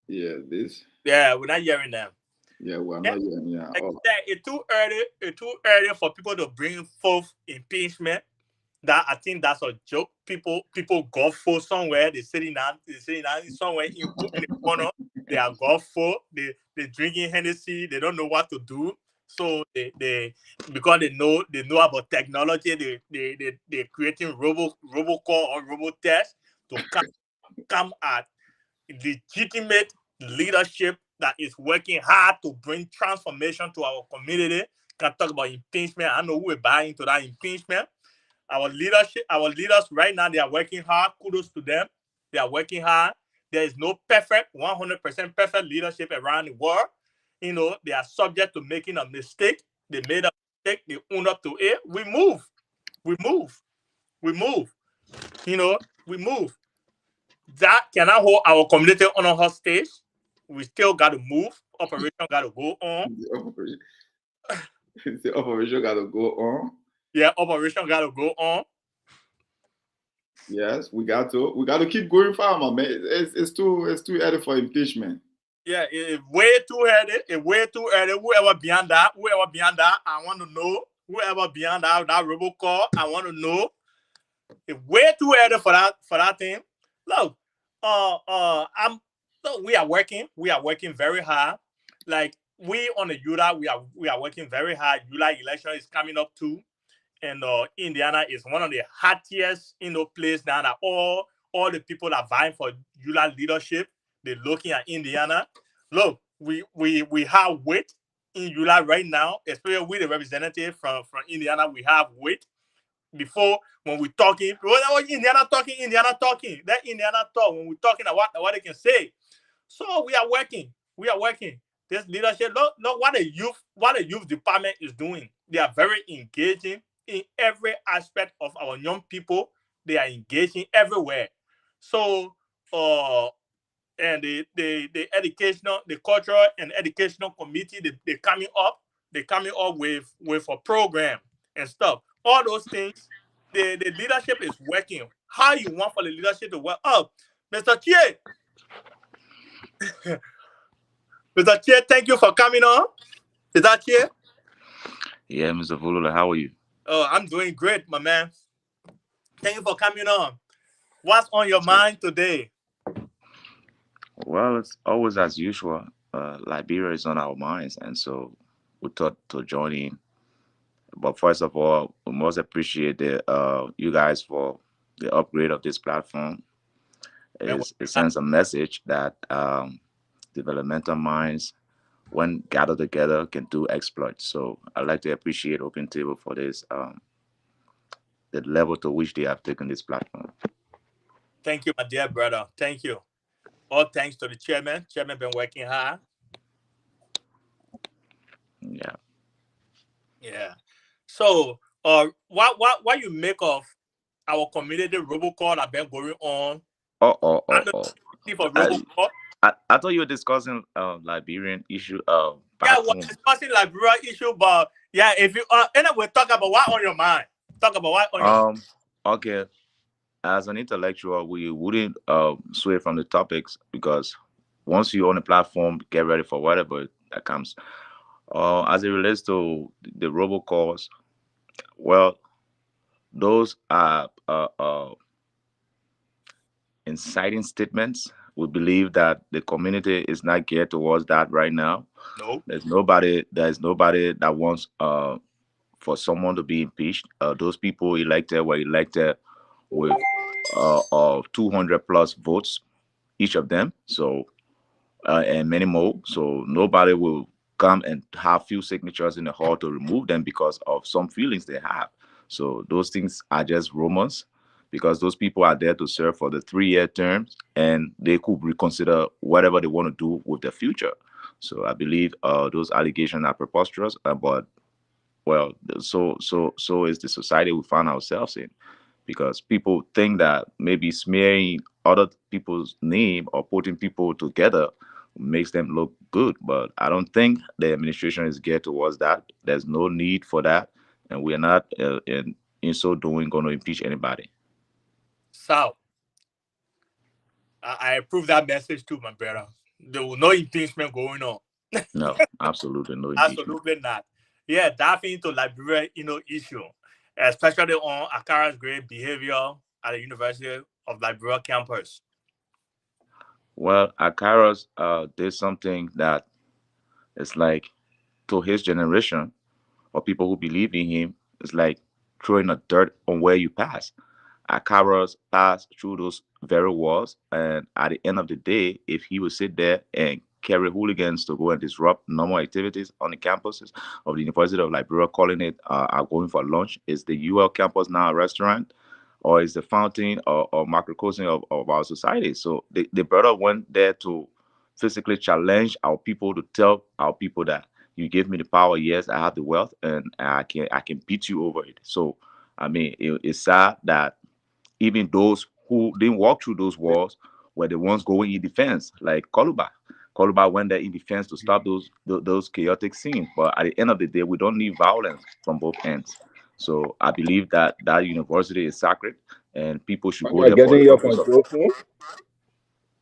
Yeah, this. Yeah, we're not hearing them. Yeah, we're not hearing. Yeah. Like that, it's too early. It's too early for people to bring forth impeachment. That I think that's a joke. People go for somewhere. They're sitting down somewhere in the corner. They are golf for. They drinking Hennessy. They don't know what to do. So they because they know about technology. They're creating robocall or robotest to come at legitimate leadership that is working hard to bring transformation to our community. Can talk about impeachment. I know who will buy into that impeachment. Our leaders right now, they are working hard. Kudos to them. They are working hard. There is no perfect, 100% perfect leadership around the world. You know, they are subject to making a mistake. They made a mistake. They own up to it. We move. You know, we move. That cannot hold our community on a hostage. We still got to move. Operation got to go on. The operation got to go on. Yeah, operation got to go on. Yes, we got to keep going forward, man. It's too early for impeachment. Yeah, it's way too early. It's way too early. Whoever beyond that, I want to know. Whoever beyond that robocall, I want to know. It's way too early for that thing. Look, we are working very hard. Like we on the ULA, we are working very hard. ULA election is coming up too. And Indiana is one of the hottest, place now that all the people are vying for ULA leadership. They're looking at Indiana. Look, we have weight in ULA right now, especially with the representative from Indiana. We have weight. Before, when we're talking, Indiana talking. Let Indiana talk when we're talking about what they can say. So we are working. This leadership, look what the youth department is doing. They are very engaging in every aspect of our young people. They are engaging everywhere. So and the educational, the cultural and educational committee, they coming up with a program and stuff. All those things, the leadership is working. How you want for the leadership to work? Oh, Mr. Chie. Mr. Chie, thank you for coming on. Is that Chie? Yeah, Mr. Fulula, how are you? Oh, I'm doing great, my man. Thank you for coming on. What's on your mind today? Well, it's always as usual. Liberia is on our minds, and so we thought to join in. But first of all, we most appreciate you guys for the upgrade of this platform. It sends a message that developmental minds, when gathered together, can do exploits. So I'd like to appreciate Open Table for this, the level to which they have taken this platform. Thank you, my dear brother. Thank you. All thanks to the chairman. Chairman been working hard. Yeah. Yeah. So, what you make of our community robocall that been going on? I thought you were discussing Liberian issue. Yeah, we're discussing Liberian issue, but yeah, if you anyway, talk about what on your mind. Talk about what on your mind. Okay. as an intellectual, we wouldn't sway from the topics because once you're on the platform, get ready for whatever that comes. As it relates to the robocalls, well, those are inciting statements. We believe that the community is not geared towards that right now. No. There's nobody that wants for someone to be impeached. Those people elected were elected with 200 plus votes, each of them. So and many more. So nobody will come and have few signatures in the hall to remove them because of some feelings they have. So those things are just rumors because those people are there to serve for the 3-year terms and they could reconsider whatever they want to do with the future. So I believe those allegations are preposterous, but well, so is the society we find ourselves in because people think that maybe smearing other people's name or putting people together makes them look good. But I don't think the administration is geared towards that. There's no need for that, and we are not in so doing going to impeach anybody. So I approve that message too, my brother. There was no impeachment going on. No, absolutely no impeachment. Absolutely not. Yeah, diving into Liberia, issue, especially on Akara's great behavior at the University of Liberia campus. Well, Akaros did something that is like to his generation or people who believe in him, it's like throwing a dirt on where you pass. Akaros passed through those very walls, and at the end of the day, if he would sit there and carry hooligans to go and disrupt normal activities on the campuses of the University of Liberia, calling it going for lunch, is the UL campus now a restaurant? Or is the fountain or microcosm of our society? So the brother went there to physically challenge our people to tell our people that you gave me the power, yes, I have the wealth, and I can beat you over it. So I mean, it's sad that even those who didn't walk through those walls were the ones going in defense, like Koluba. Koluba went there in defense to stop those chaotic scenes. But at the end of the day, we don't need violence from both ends. So I believe that that university is sacred, and people should go Okay, there for getting the your purpose point, of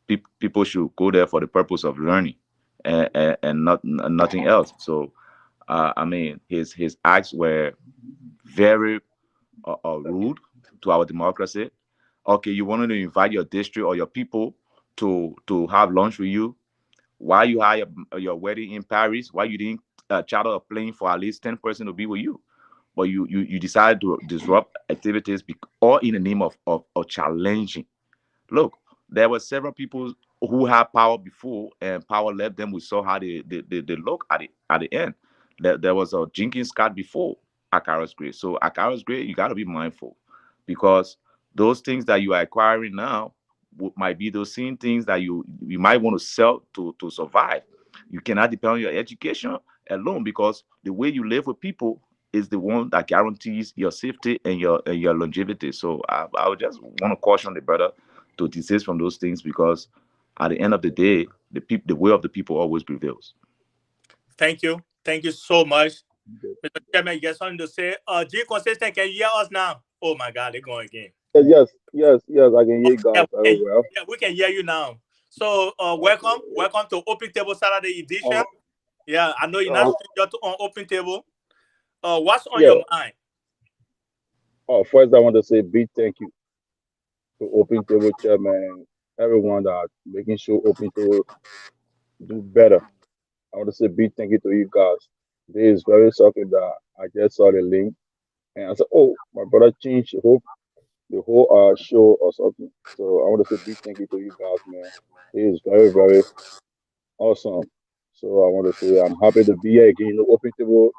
okay? people should go there for the purpose of learning, and nothing else. So I mean, his acts were very rude to our democracy. Okay, you wanted to invite your district or your people to have lunch with you. Why you had your wedding in Paris? Why you didn't charter a plane for at least 10 person to be with you? But you decided to disrupt activities all in the name of challenging. Look, there were several people who had power before, and power left them. We saw how they look at the end. There was a Jenkins card before Akara's grade. So Akara's grade, you got to be mindful because those things that you are acquiring now might be those same things that you might want to sell to survive. You cannot depend on your education alone because the way you live with people is the one that guarantees your safety and your longevity. So I would just want to caution the brother to desist from those things because at the end of the day, the will of the people always prevails. Thank you. Thank you so much. Mr. Chairman, you got something to say? G Consistent, can you hear us now? Oh my God, they're going again. Yes, I can hear you Yeah, guys very well. we can hear you now. So Okay. welcome to Open Table Saturday edition. Oh, Yeah, I know you're not oh, stranger on Open Table. What's on yeah. your mind? Oh, first I want to say big thank you to Open Table Chairman, everyone that making sure Open Table do better. I want to say big thank you to you guys. This is very shocking that I just saw the link and I said, oh, my brother changed the whole show or something. So I want to say big thank you to you guys, man. It is very, very awesome. So I want to say I'm happy to be here again. Open Table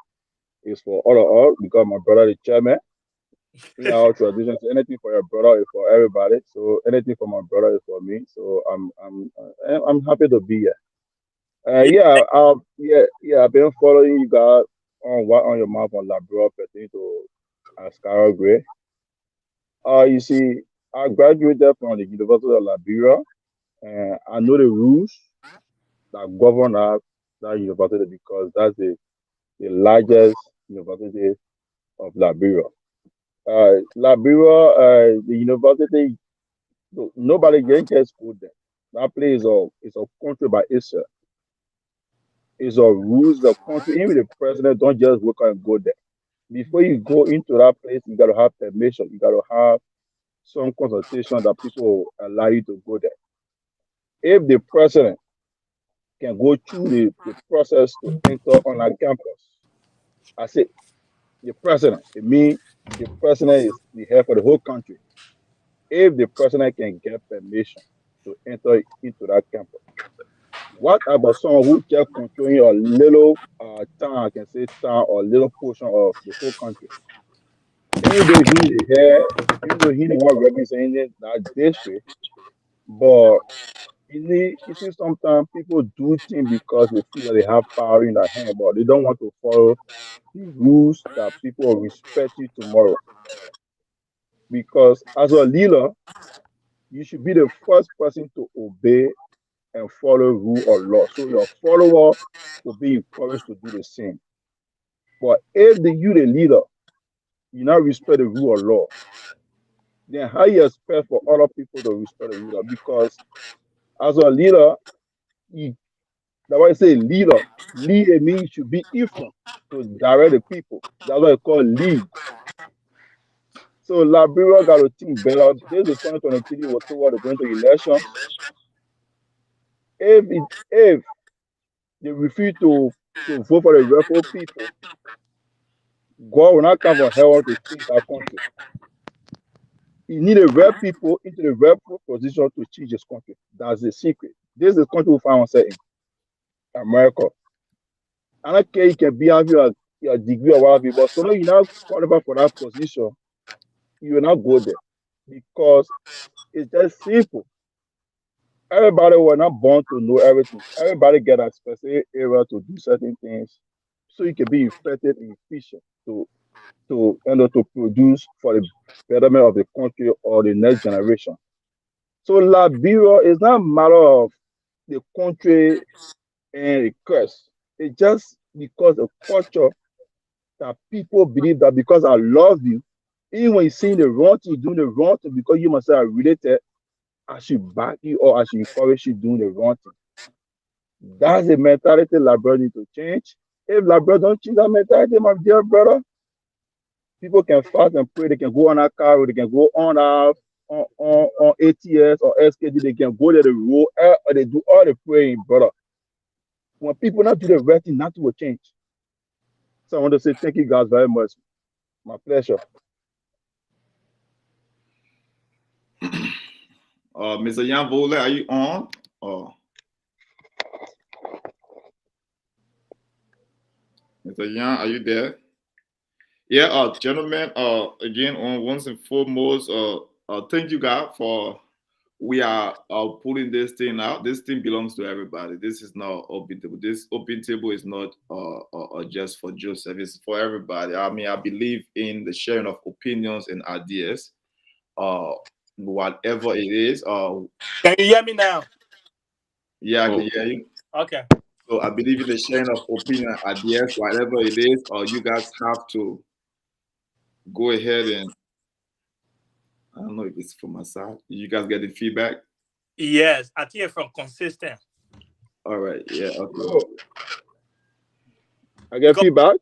is for all of us because my brother the chairman. In our tradition, so anything for your brother is for everybody. So anything for my brother is for me. So I'm happy to be here. Yeah, Yeah. I've been following you guys on what on your mouth on Labrador pertaining to Ascara Gray. You see, I graduated from the University of Liberia, and I know the rules that govern that university because that's the largest university of Liberia. Liberia, the university, nobody can just go there. That place is a country by itself. It's a rules of country. Even the president don't just work and go there. Before you go into that place, you gotta have permission. You gotta have some consultation that people will allow you to go there. If the president can go through the process to enter on that campus, I say the president, it means the president is the head for the whole country. If the president can get permission to enter into that campus, what about someone who just controlling a little town, I can say town or little portion of the whole country? Even though he the head, even though he the one representing that district, but you see sometimes people do things because they feel that they have power in their hand, but they don't want to follow the rules that people will respect you tomorrow. Because as a leader, you should be the first person to obey and follow rule or law. So your follower will be encouraged to do the same. But if you the leader, you not respect the rule or law, then how you expect for other people to respect the leader? Because as a leader, you that's why I say leader. Lead it means you should be in front to direct the people. That's what I call lead. So Liberia got to think better. This is 2023, we're toward going to elections. If they refuse to vote for the rebel people, God will not come from hell to change our country. He need a red people into the rebel position to change this country. That's the secret. This is the country we find ourselves in, America. I don't care you can be have your degree or whatever, but so long you not qualify for that position, you will not go there because it's just simple. Everybody was not born to know everything. Everybody get a specific area to do certain things, so you can be effective and efficient to produce for the betterment of the country or the next generation. So Liberia is not a matter of the country and the curse. It's just because of culture that people believe that because I love you, even when you see the wrong thing, you're doing the wrong thing because you must say I related, I should back you or I should encourage you doing the wrong thing. That's the mentality Labrador need to change. If Labrador don't change that mentality, my dear brother, people can fast and pray. They can go on a car, they can go on on ATS or SKD. They can go there, the road, or they do all the praying, brother. When people not do the right thing, nothing will change. So I want to say thank you guys very much. My pleasure. Mr. Jan Vole, are you on? Oh, Mr. Jan, are you there? Yeah, gentlemen, again, on once and foremost, thank you guys for we are pulling this thing out. This thing belongs to everybody. This is not open table. This open table is not just for Joseph. It's for everybody. I mean, I believe in the sharing of opinions and ideas. Uh, whatever it is. Can you hear me now? Yeah, I can Oh, hear you. Okay. So I believe in the sharing of opinion, ideas, whatever it is. You guys have to go ahead and I don't know if it's from my side. You guys get the feedback? Yes, I think from consistent. All right. Yeah. Okay. Oh, I get Because feedback.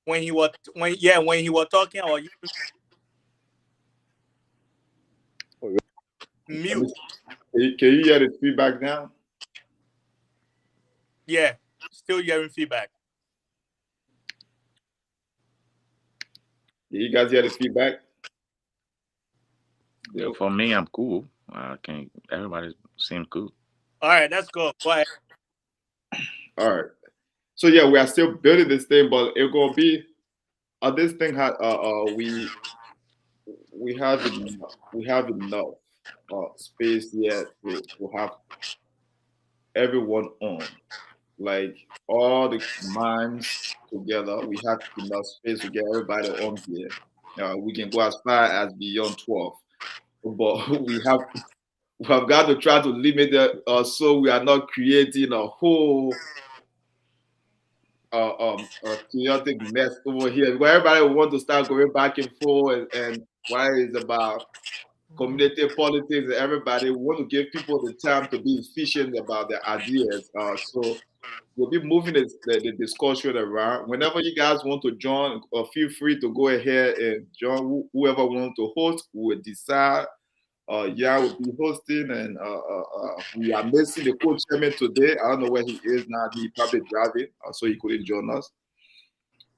when he was talking or you Oh, mute. Can you hear the feedback now? Yeah, still hearing feedback. Did you guys hear the feedback? yeah, for me, I'm cool. Everybody seems cool. All right, let's go. Go ahead. All right. So yeah, we are still building this thing, but it gonna be this thing had we have enough space yet to have everyone on. Like all the minds together, we have enough space to get everybody on here. We can go as far as beyond 12, but we have got to try to limit it so we are not creating a whole chaotic mess over here. Where everybody want to start going back and forth, and why is about community politics, and everybody want to give people the time to be efficient about their ideas. So we'll be moving the discussion around. Whenever you guys want to join, feel free to go ahead and join. Whoever wants to host, we will decide. Yeah, will be hosting, and we are missing the co-chairman today. I don't know where he is now. He probably driving, so he couldn't join us.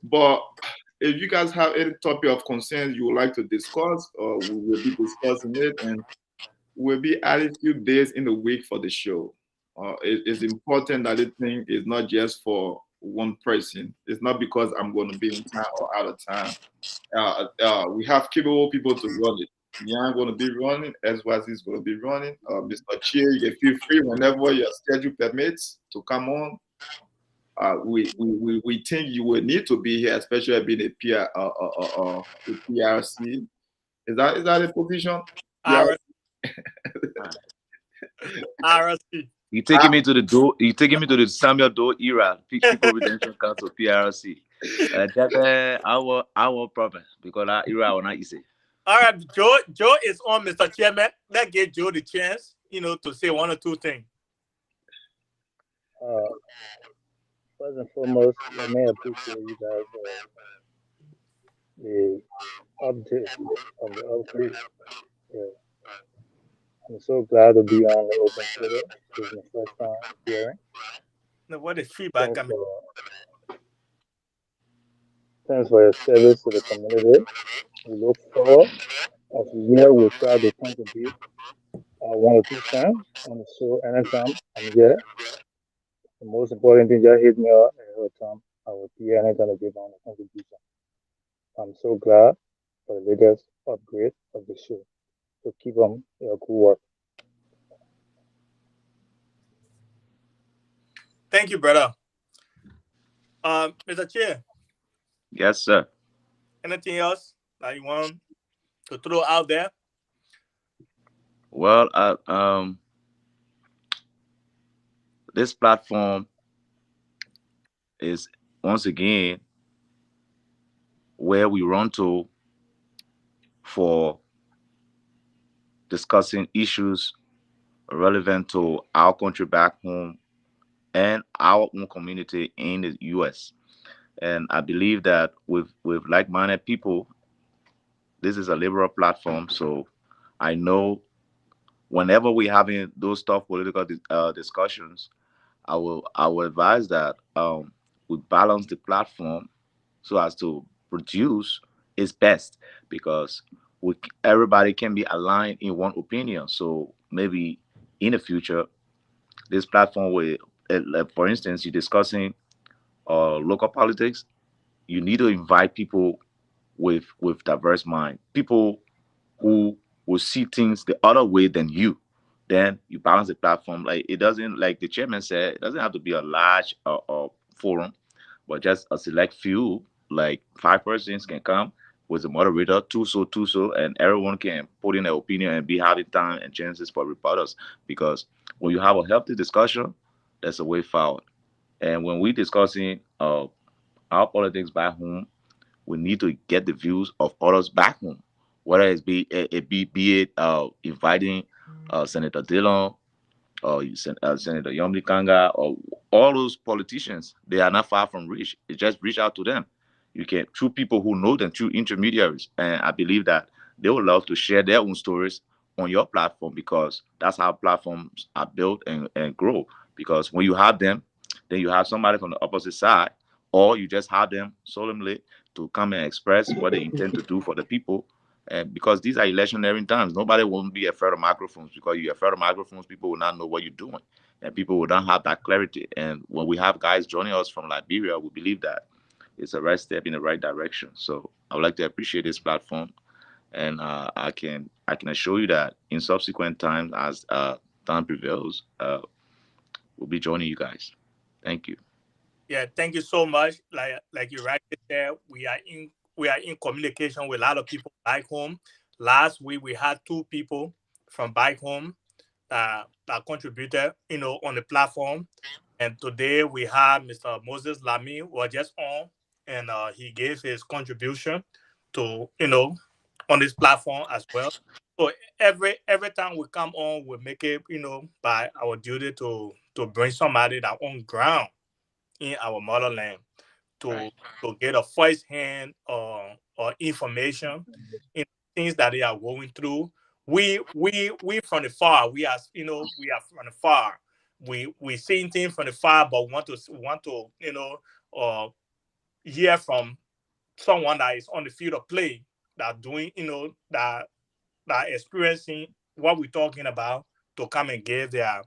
But if you guys have any topic of concern you would like to discuss, we will be discussing it, and we'll be adding a few days in the week for the show. It's important that this thing is not just for one person. It's not because I'm going to be in town or out of town. We have capable people to run it. Yeah, I'm going to be running. SYZ is going to be running. Mr. Chia, you can feel free whenever your schedule permits to come on. We think you will need to be here, especially being a PRC. Is that a position? Yeah. RSC. You taking me to the door? You taking me to the Samuel Doe era? People Redemption Council (PRC). That our problem because that era will not easy. All right, Joe is on, Mr. Chairman. Let's give Joe the chance, to say one or two things. First and foremost, let me appreciate you guys the update of the upgrade. Yeah. I'm so glad to be on the open table. This is my first time hearing. No, what is feedback? Thanks for your service to the community. We look forward as the year will try to contribute 1 or 2 cents on the show anytime I'm here. The most important thing, just hit me up every time. I will be here anytime to give on a contribution. I'm so glad for the latest upgrade of the show. So keep on your good work. Thank you, brother. Mr. Chair. Yes, sir. Anything else that you want to throw out there? Well, this platform is once again where we run to for discussing issues relevant to our country back home and our own community in the US. And I believe that with like-minded people, this is a liberal platform. So I know whenever we're having those tough political discussions, I will advise that we balance the platform so as to produce its best, because everybody can be aligned in one opinion. So maybe in the future, this platform will, for instance, you're discussing local politics. You need to invite people with diverse mind, people who will see things the other way than you. Then you balance the platform. Like it doesn't, like the chairman said, it doesn't have to be a large forum, but just a select few, like 5 persons can come with a moderator, two so, and everyone can put in their opinion and be having time and chances for rebuttals. Because when you have a healthy discussion, that's a way forward. And when we discussing our politics back home, we need to get the views of others back home, whether be it inviting Senator Dillon or Senator Yomli Kanga or all those politicians. They are not far from reach. You just reach out to them. You can, through people who know them, through intermediaries, and I believe that they would love to share their own stories on your platform, because that's how platforms are built and grow. Because when you have them, then you have somebody from the opposite side, or you just have them solemnly to come and express what they intend to do for the people. And because these are electionary times, nobody won't be afraid of microphones, because you're afraid of microphones, people will not know what you're doing, and people will not have that clarity. And when we have guys joining us from Liberia, we believe that it's a right step in the right direction. So I would like to appreciate this platform, and I can assure you that in subsequent times, as time prevails, we'll be joining you guys. Thank you. Yeah, thank you so much. Like you rightly said, we are in communication with a lot of people back home. Last week we had 2 people from back home that contributed, on the platform. And today we have Mr. Moses Lamy, who was just on, and he gave his contribution to, on this platform as well. So every time we come on, we make it, by our duty to bring somebody that on ground in our motherland Right. to get a first hand or information in things that they are going through. We from the far. We are from the far. We seeing things from the far, but want to uh, hear from someone that is on the field of play, that doing that experiencing what we're talking about, to come and give their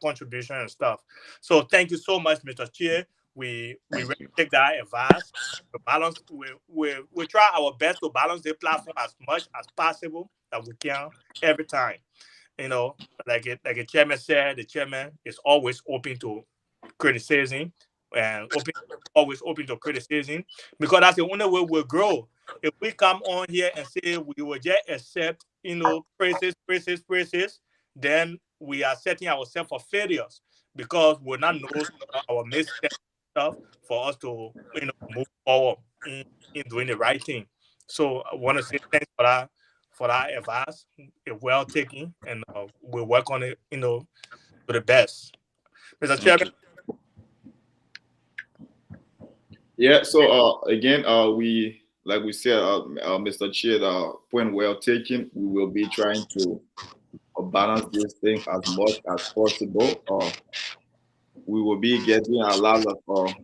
contribution and stuff. So thank you so much, Mr. Chair. We Thank really you. take that advice. We balance. We try our best to balance the platform as much as possible that we can every time. You know, like the chairman said, the chairman is always open to criticism, and always open to criticism, because that's the only way we'll grow. If we come on here and say we will just accept, praises, then we are setting ourselves for failures, because we'll not know some of our missteps and stuff for us to move forward in doing the right thing. So I want to say thanks for that advice. It's well taken, and we'll work on it, to the best. Mr. Thank Chairman. you. Yeah. So again, we like we said, Mr. Chair, point well taken. We will be trying to balance this thing as much as possible. We will be getting a lot of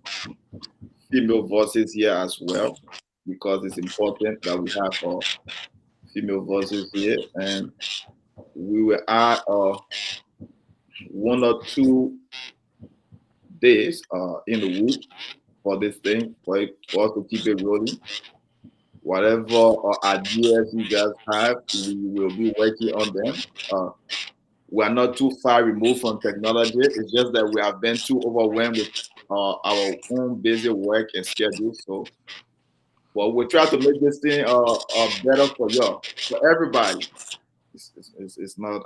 female voices here as well, because it's important that we have female voices here, and we will add 1 or 2 days in the week for this thing, for us to keep it rolling. Whatever ideas you guys have, we will be working on them. We are not too far removed from technology. It's just that we have been too overwhelmed with our own busy work and schedule. So, well, we try to make this thing better for y'all, for everybody. It's not.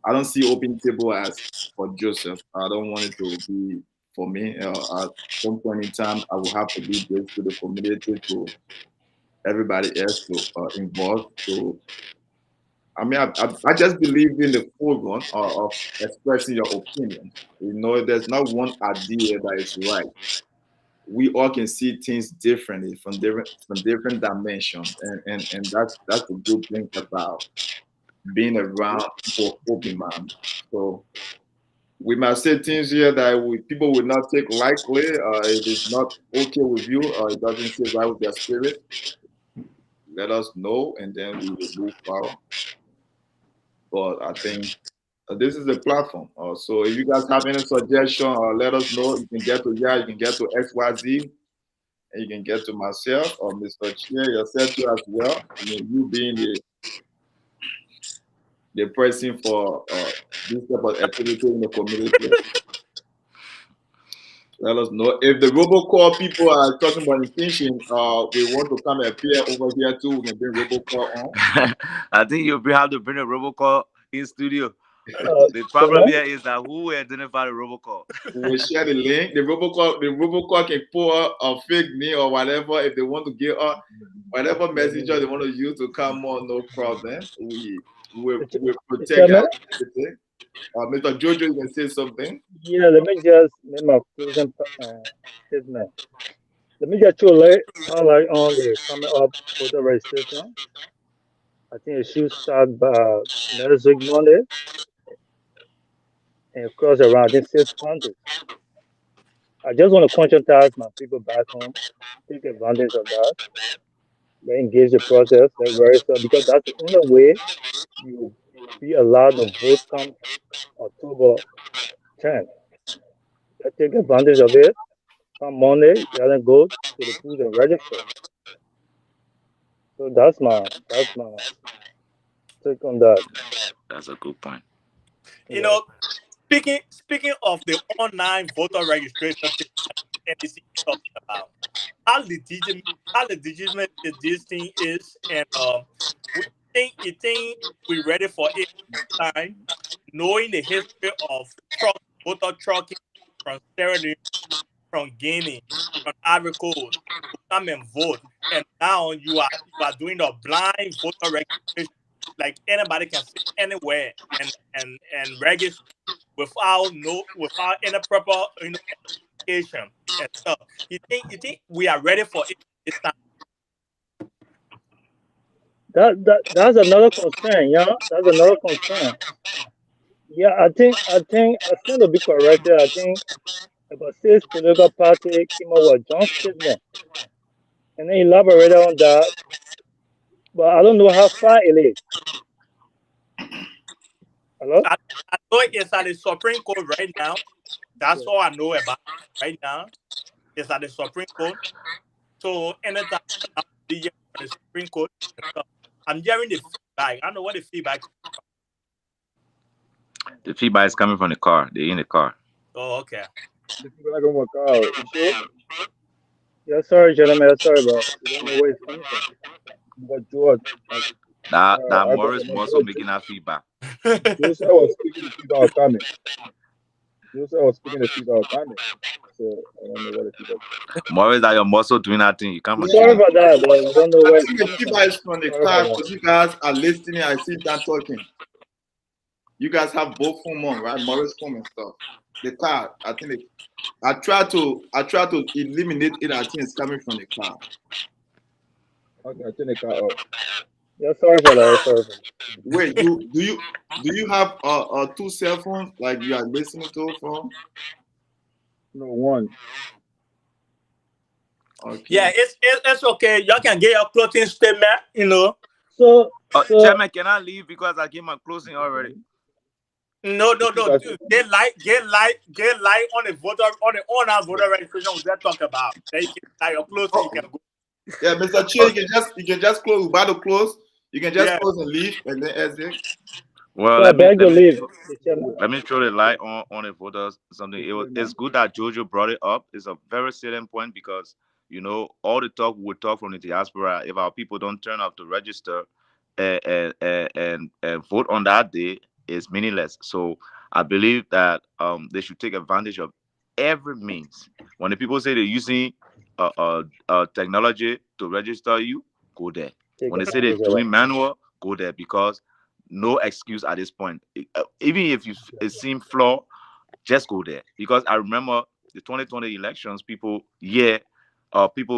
I don't see open table as for Joseph. I don't want it to be for me. At some point in time, I will have to do this to the community, to everybody else to involve. So I mean, I just believe in the full one of expressing your opinion. There's not one idea that is right. We all can see things differently from different dimensions, and that's the good thing about being around people open mind. So we might say things here that people will not take lightly. If it's not okay with you, or it doesn't sit right with their spirit, let us know, and then we will move forward. But I think this is a platform. So if you guys have any suggestion, let us know. You can get to you can get to XYZ, and you can get to myself or Mr. Chia, yourself too as well. I mean, you being the person for this type of activity in the community. Let us know. If the robocall people are talking about intention, we want to come and appear over here too. We can bring robocall on. I think you'll have to bring a robocall in studio. The So problem now, here is that who will identify the robocall? We will share the link. The robocall can pull a fake name or whatever if they want to give whatever messenger they want to use to come on. No problem. We will protect Chairman, our activity. Mr. Jojo, you can say something. yeah, let me just make my closing statement. Let me just highlight on the coming up voter registration. I think it should start by next week Monday and across around in 6 countries. I just want to conscientize my people back home, take advantage of that, let engage the process, let register, because that's the only way you be allowed to vote come October 10th. Let's take advantage of it. Come Monday, you gotta go to the booth and register. So that's my take on that. That's a good point. You Yeah. know, speaking of the online voter registration thing that NDC is talking about, how legitimate this thing is, and you think we're ready for it this time, knowing the history of voter trucking. from Sierra Leone, from Guinea, from Ivory Coast to come and vote. And now you are doing the blind voter registration. Like anybody can sit anywhere and register without any proper education and stuff. You think we are ready for it this time? That's another concern. Yeah, that's another concern. Yeah, I stand to be corrected. I think about six political party came up with John's statement and then elaborated on that, but I don't know how far it is. Hello? I know it's at the Supreme Court right now. That's Yeah. all I know about right now. It's at the Supreme Court. So anytime I'm the Supreme Court and stuff, I'm hearing the feedback. I don't know what the feedback. The feedback is coming from the car. They're in the car. Oh, okay. The people that come out, you sure? Yeah, sorry, gentlemen. Sorry, but we don't know where it's coming from. But George, That I Morris got also making that feedback. Joseph was speaking, the feedback was coming. Joseph was speaking, the feedback was coming. So I don't know what the feedback is. Morris, that your muscle doing that thing. You come on. Sorry about that, but we don't know I where it's think the coming feedback is from the Sorry car for that. because you guys are listening. I see that talking. You guys have both phone on, right? Morris phone and stuff. The car, I think I try to eliminate it. I think it's coming from the car. Okay, I turn the car off. Yeah, sorry for that. Sorry for that. Wait, do you have two cell phones like you are listening to from? No, one. Okay. Yeah, it's okay. Y'all can get your closing statement, So Chairman, can I leave because I gave my closing already? No. Get light on the online voter registration we just talk about. Then you can like your closing, you can go. Yeah, Mr. Chia, you can just close. We're about to close. You can just Yeah. close and leave, and then exit. Well, I beg to leave, the chairman. let me throw the light on the voters. Something. It's good that Jojo brought it up. It's a very salient point because all the talk we talk from the diaspora. If our people don't turn up to register and vote on that day, is meaningless. So I believe that they should take advantage of every means. When the people say they're using technology to register you, go there. When they say they're doing manual, go there because no excuse at this point. Even if it seems flawed, just go there. Because I remember the 2020 elections, people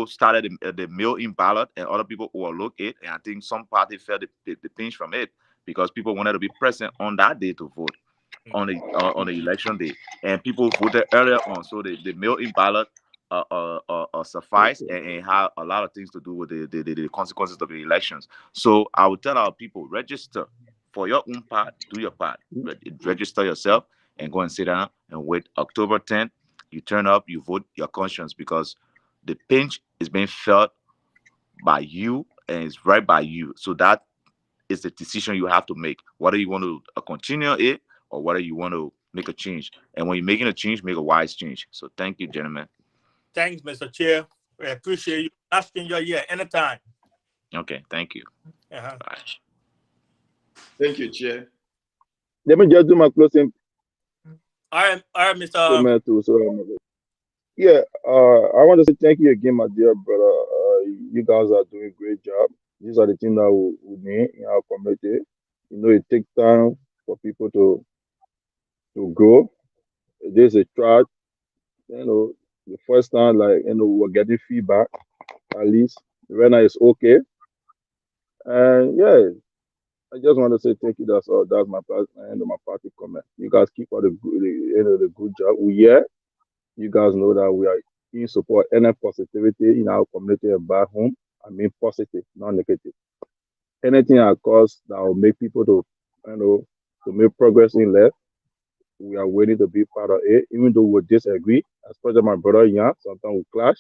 started the mail-in ballot, and other people overlooked it. And I think some party felt the pinch from it because people wanted to be present on that day to vote on the election day, and people voted earlier on. So the mail-in ballot suffice and have a lot of things to do with the consequences of the elections. So I would tell our people, register for your own part, do your part, register yourself and go and sit down and wait. October 10th, you turn up, you vote your conscience because the pinch is being felt by you and it's right by you. So that is the decision you have to make, whether you want to continue it or whether you want to make a change. And when you're making a change, make a wise change. So thank you, gentlemen. Thanks, Mr. Chair. We appreciate you asking your year anytime. Okay, thank you. Uh-huh. Bye. Thank you, Chair. Let me just do my closing All right, Mr. statement too. So, yeah, I want to say thank you again, my dear brother. You guys are doing a great job. These are the things that we need in our community. It takes time for people to grow. There's a try. The first time, we're getting feedback. At least right now it's okay. And yeah, I just want to say thank you. That's all. That's my end of my party comment. You guys keep all the good job. We here. You guys know that we are in support any positivity in our community and back home. I mean positive, not negative. Anything that cause that will make people to make progress in life, we are willing to be part of it, even though we disagree. Especially my brother Yan, sometimes we clash.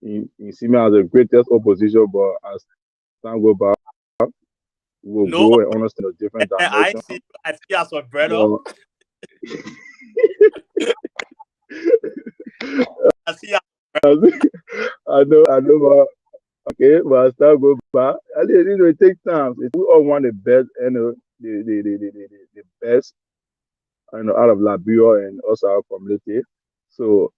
You see me as the greatest opposition, but as time go by, we'll grow and understand a different dimension. I see as a brother. I see. I know, but okay, but as time go by, at least it takes time. We all want the best and the best, out of Liberia and also our community. So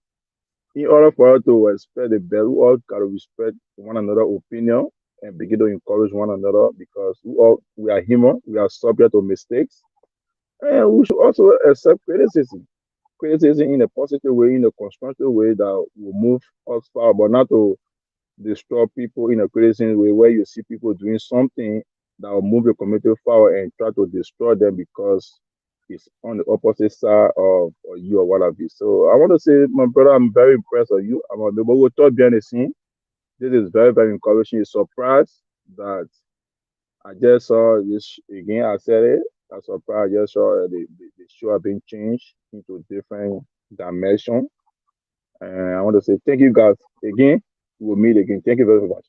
in order for us to respect the best, we all gotta respect one another opinion and begin to encourage one another because we are human, we are subject to mistakes, and we should also accept criticism. Criticism in a positive way, in a constructive way that will move us far, but not to destroy people in a criticism way where you see people doing something that will move the community forward and try to destroy them because it's on the opposite side of or you or what have you. So I want to say, my brother, I'm very impressed with you. I'm on the we'll talk behind the scene. This is very, very encouraging. It's surprised that I just saw this again. I said it. I'm surprised I just saw the show have been changed into different dimension. And I want to say thank you guys again. We'll meet again. Thank you very much.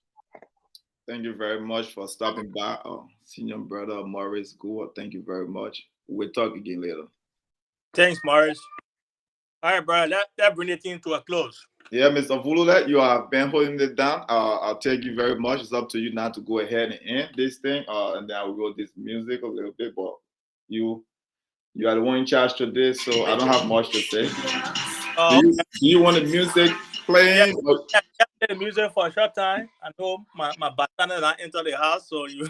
Thank you very much for stopping by, senior brother Maurice Gould. Thank you very much. We'll talk again later. Thanks, Morris. All right, bro. That bring the thing to a close. Yeah, Mr. Vulula, you have been holding it down. I'll thank you very much. It's up to you now to go ahead and end this thing. And then I will go this music a little bit, but you are the one in charge to this, so I don't have much to say. Do you want the music playing? Yeah, play the music for a short time. I know my bartender not enter the house, so you.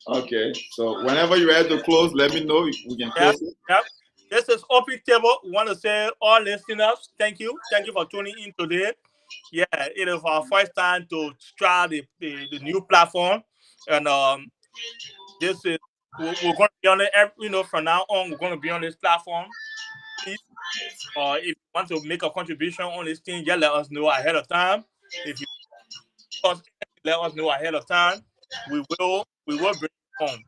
Okay, so whenever you're ready to close, let me know. We can close it. Yep. This is Open Table. We want to say all listeners, thank you. Thank you for tuning in today. Yeah, it is our first time to try the new platform. And this is we're going to be on it from now on, we're going to be on this platform. Please, if you want to make a contribution on this thing, just let us know ahead of time. If you let us know ahead of time, we will bring it home.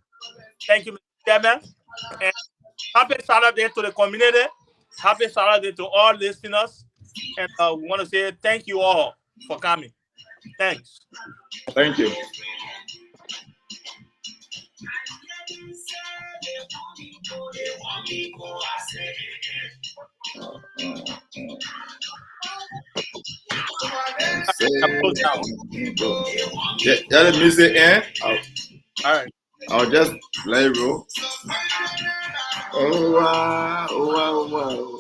Thank you, Mr. Chairman. And happy Saturday to the community. Happy Saturday to all listeners. And we want to say thank you all for coming. Thanks. Thank you. Yeah, the music end. All right. I'll just let it roll. Oh wow, oh wow, oh wow.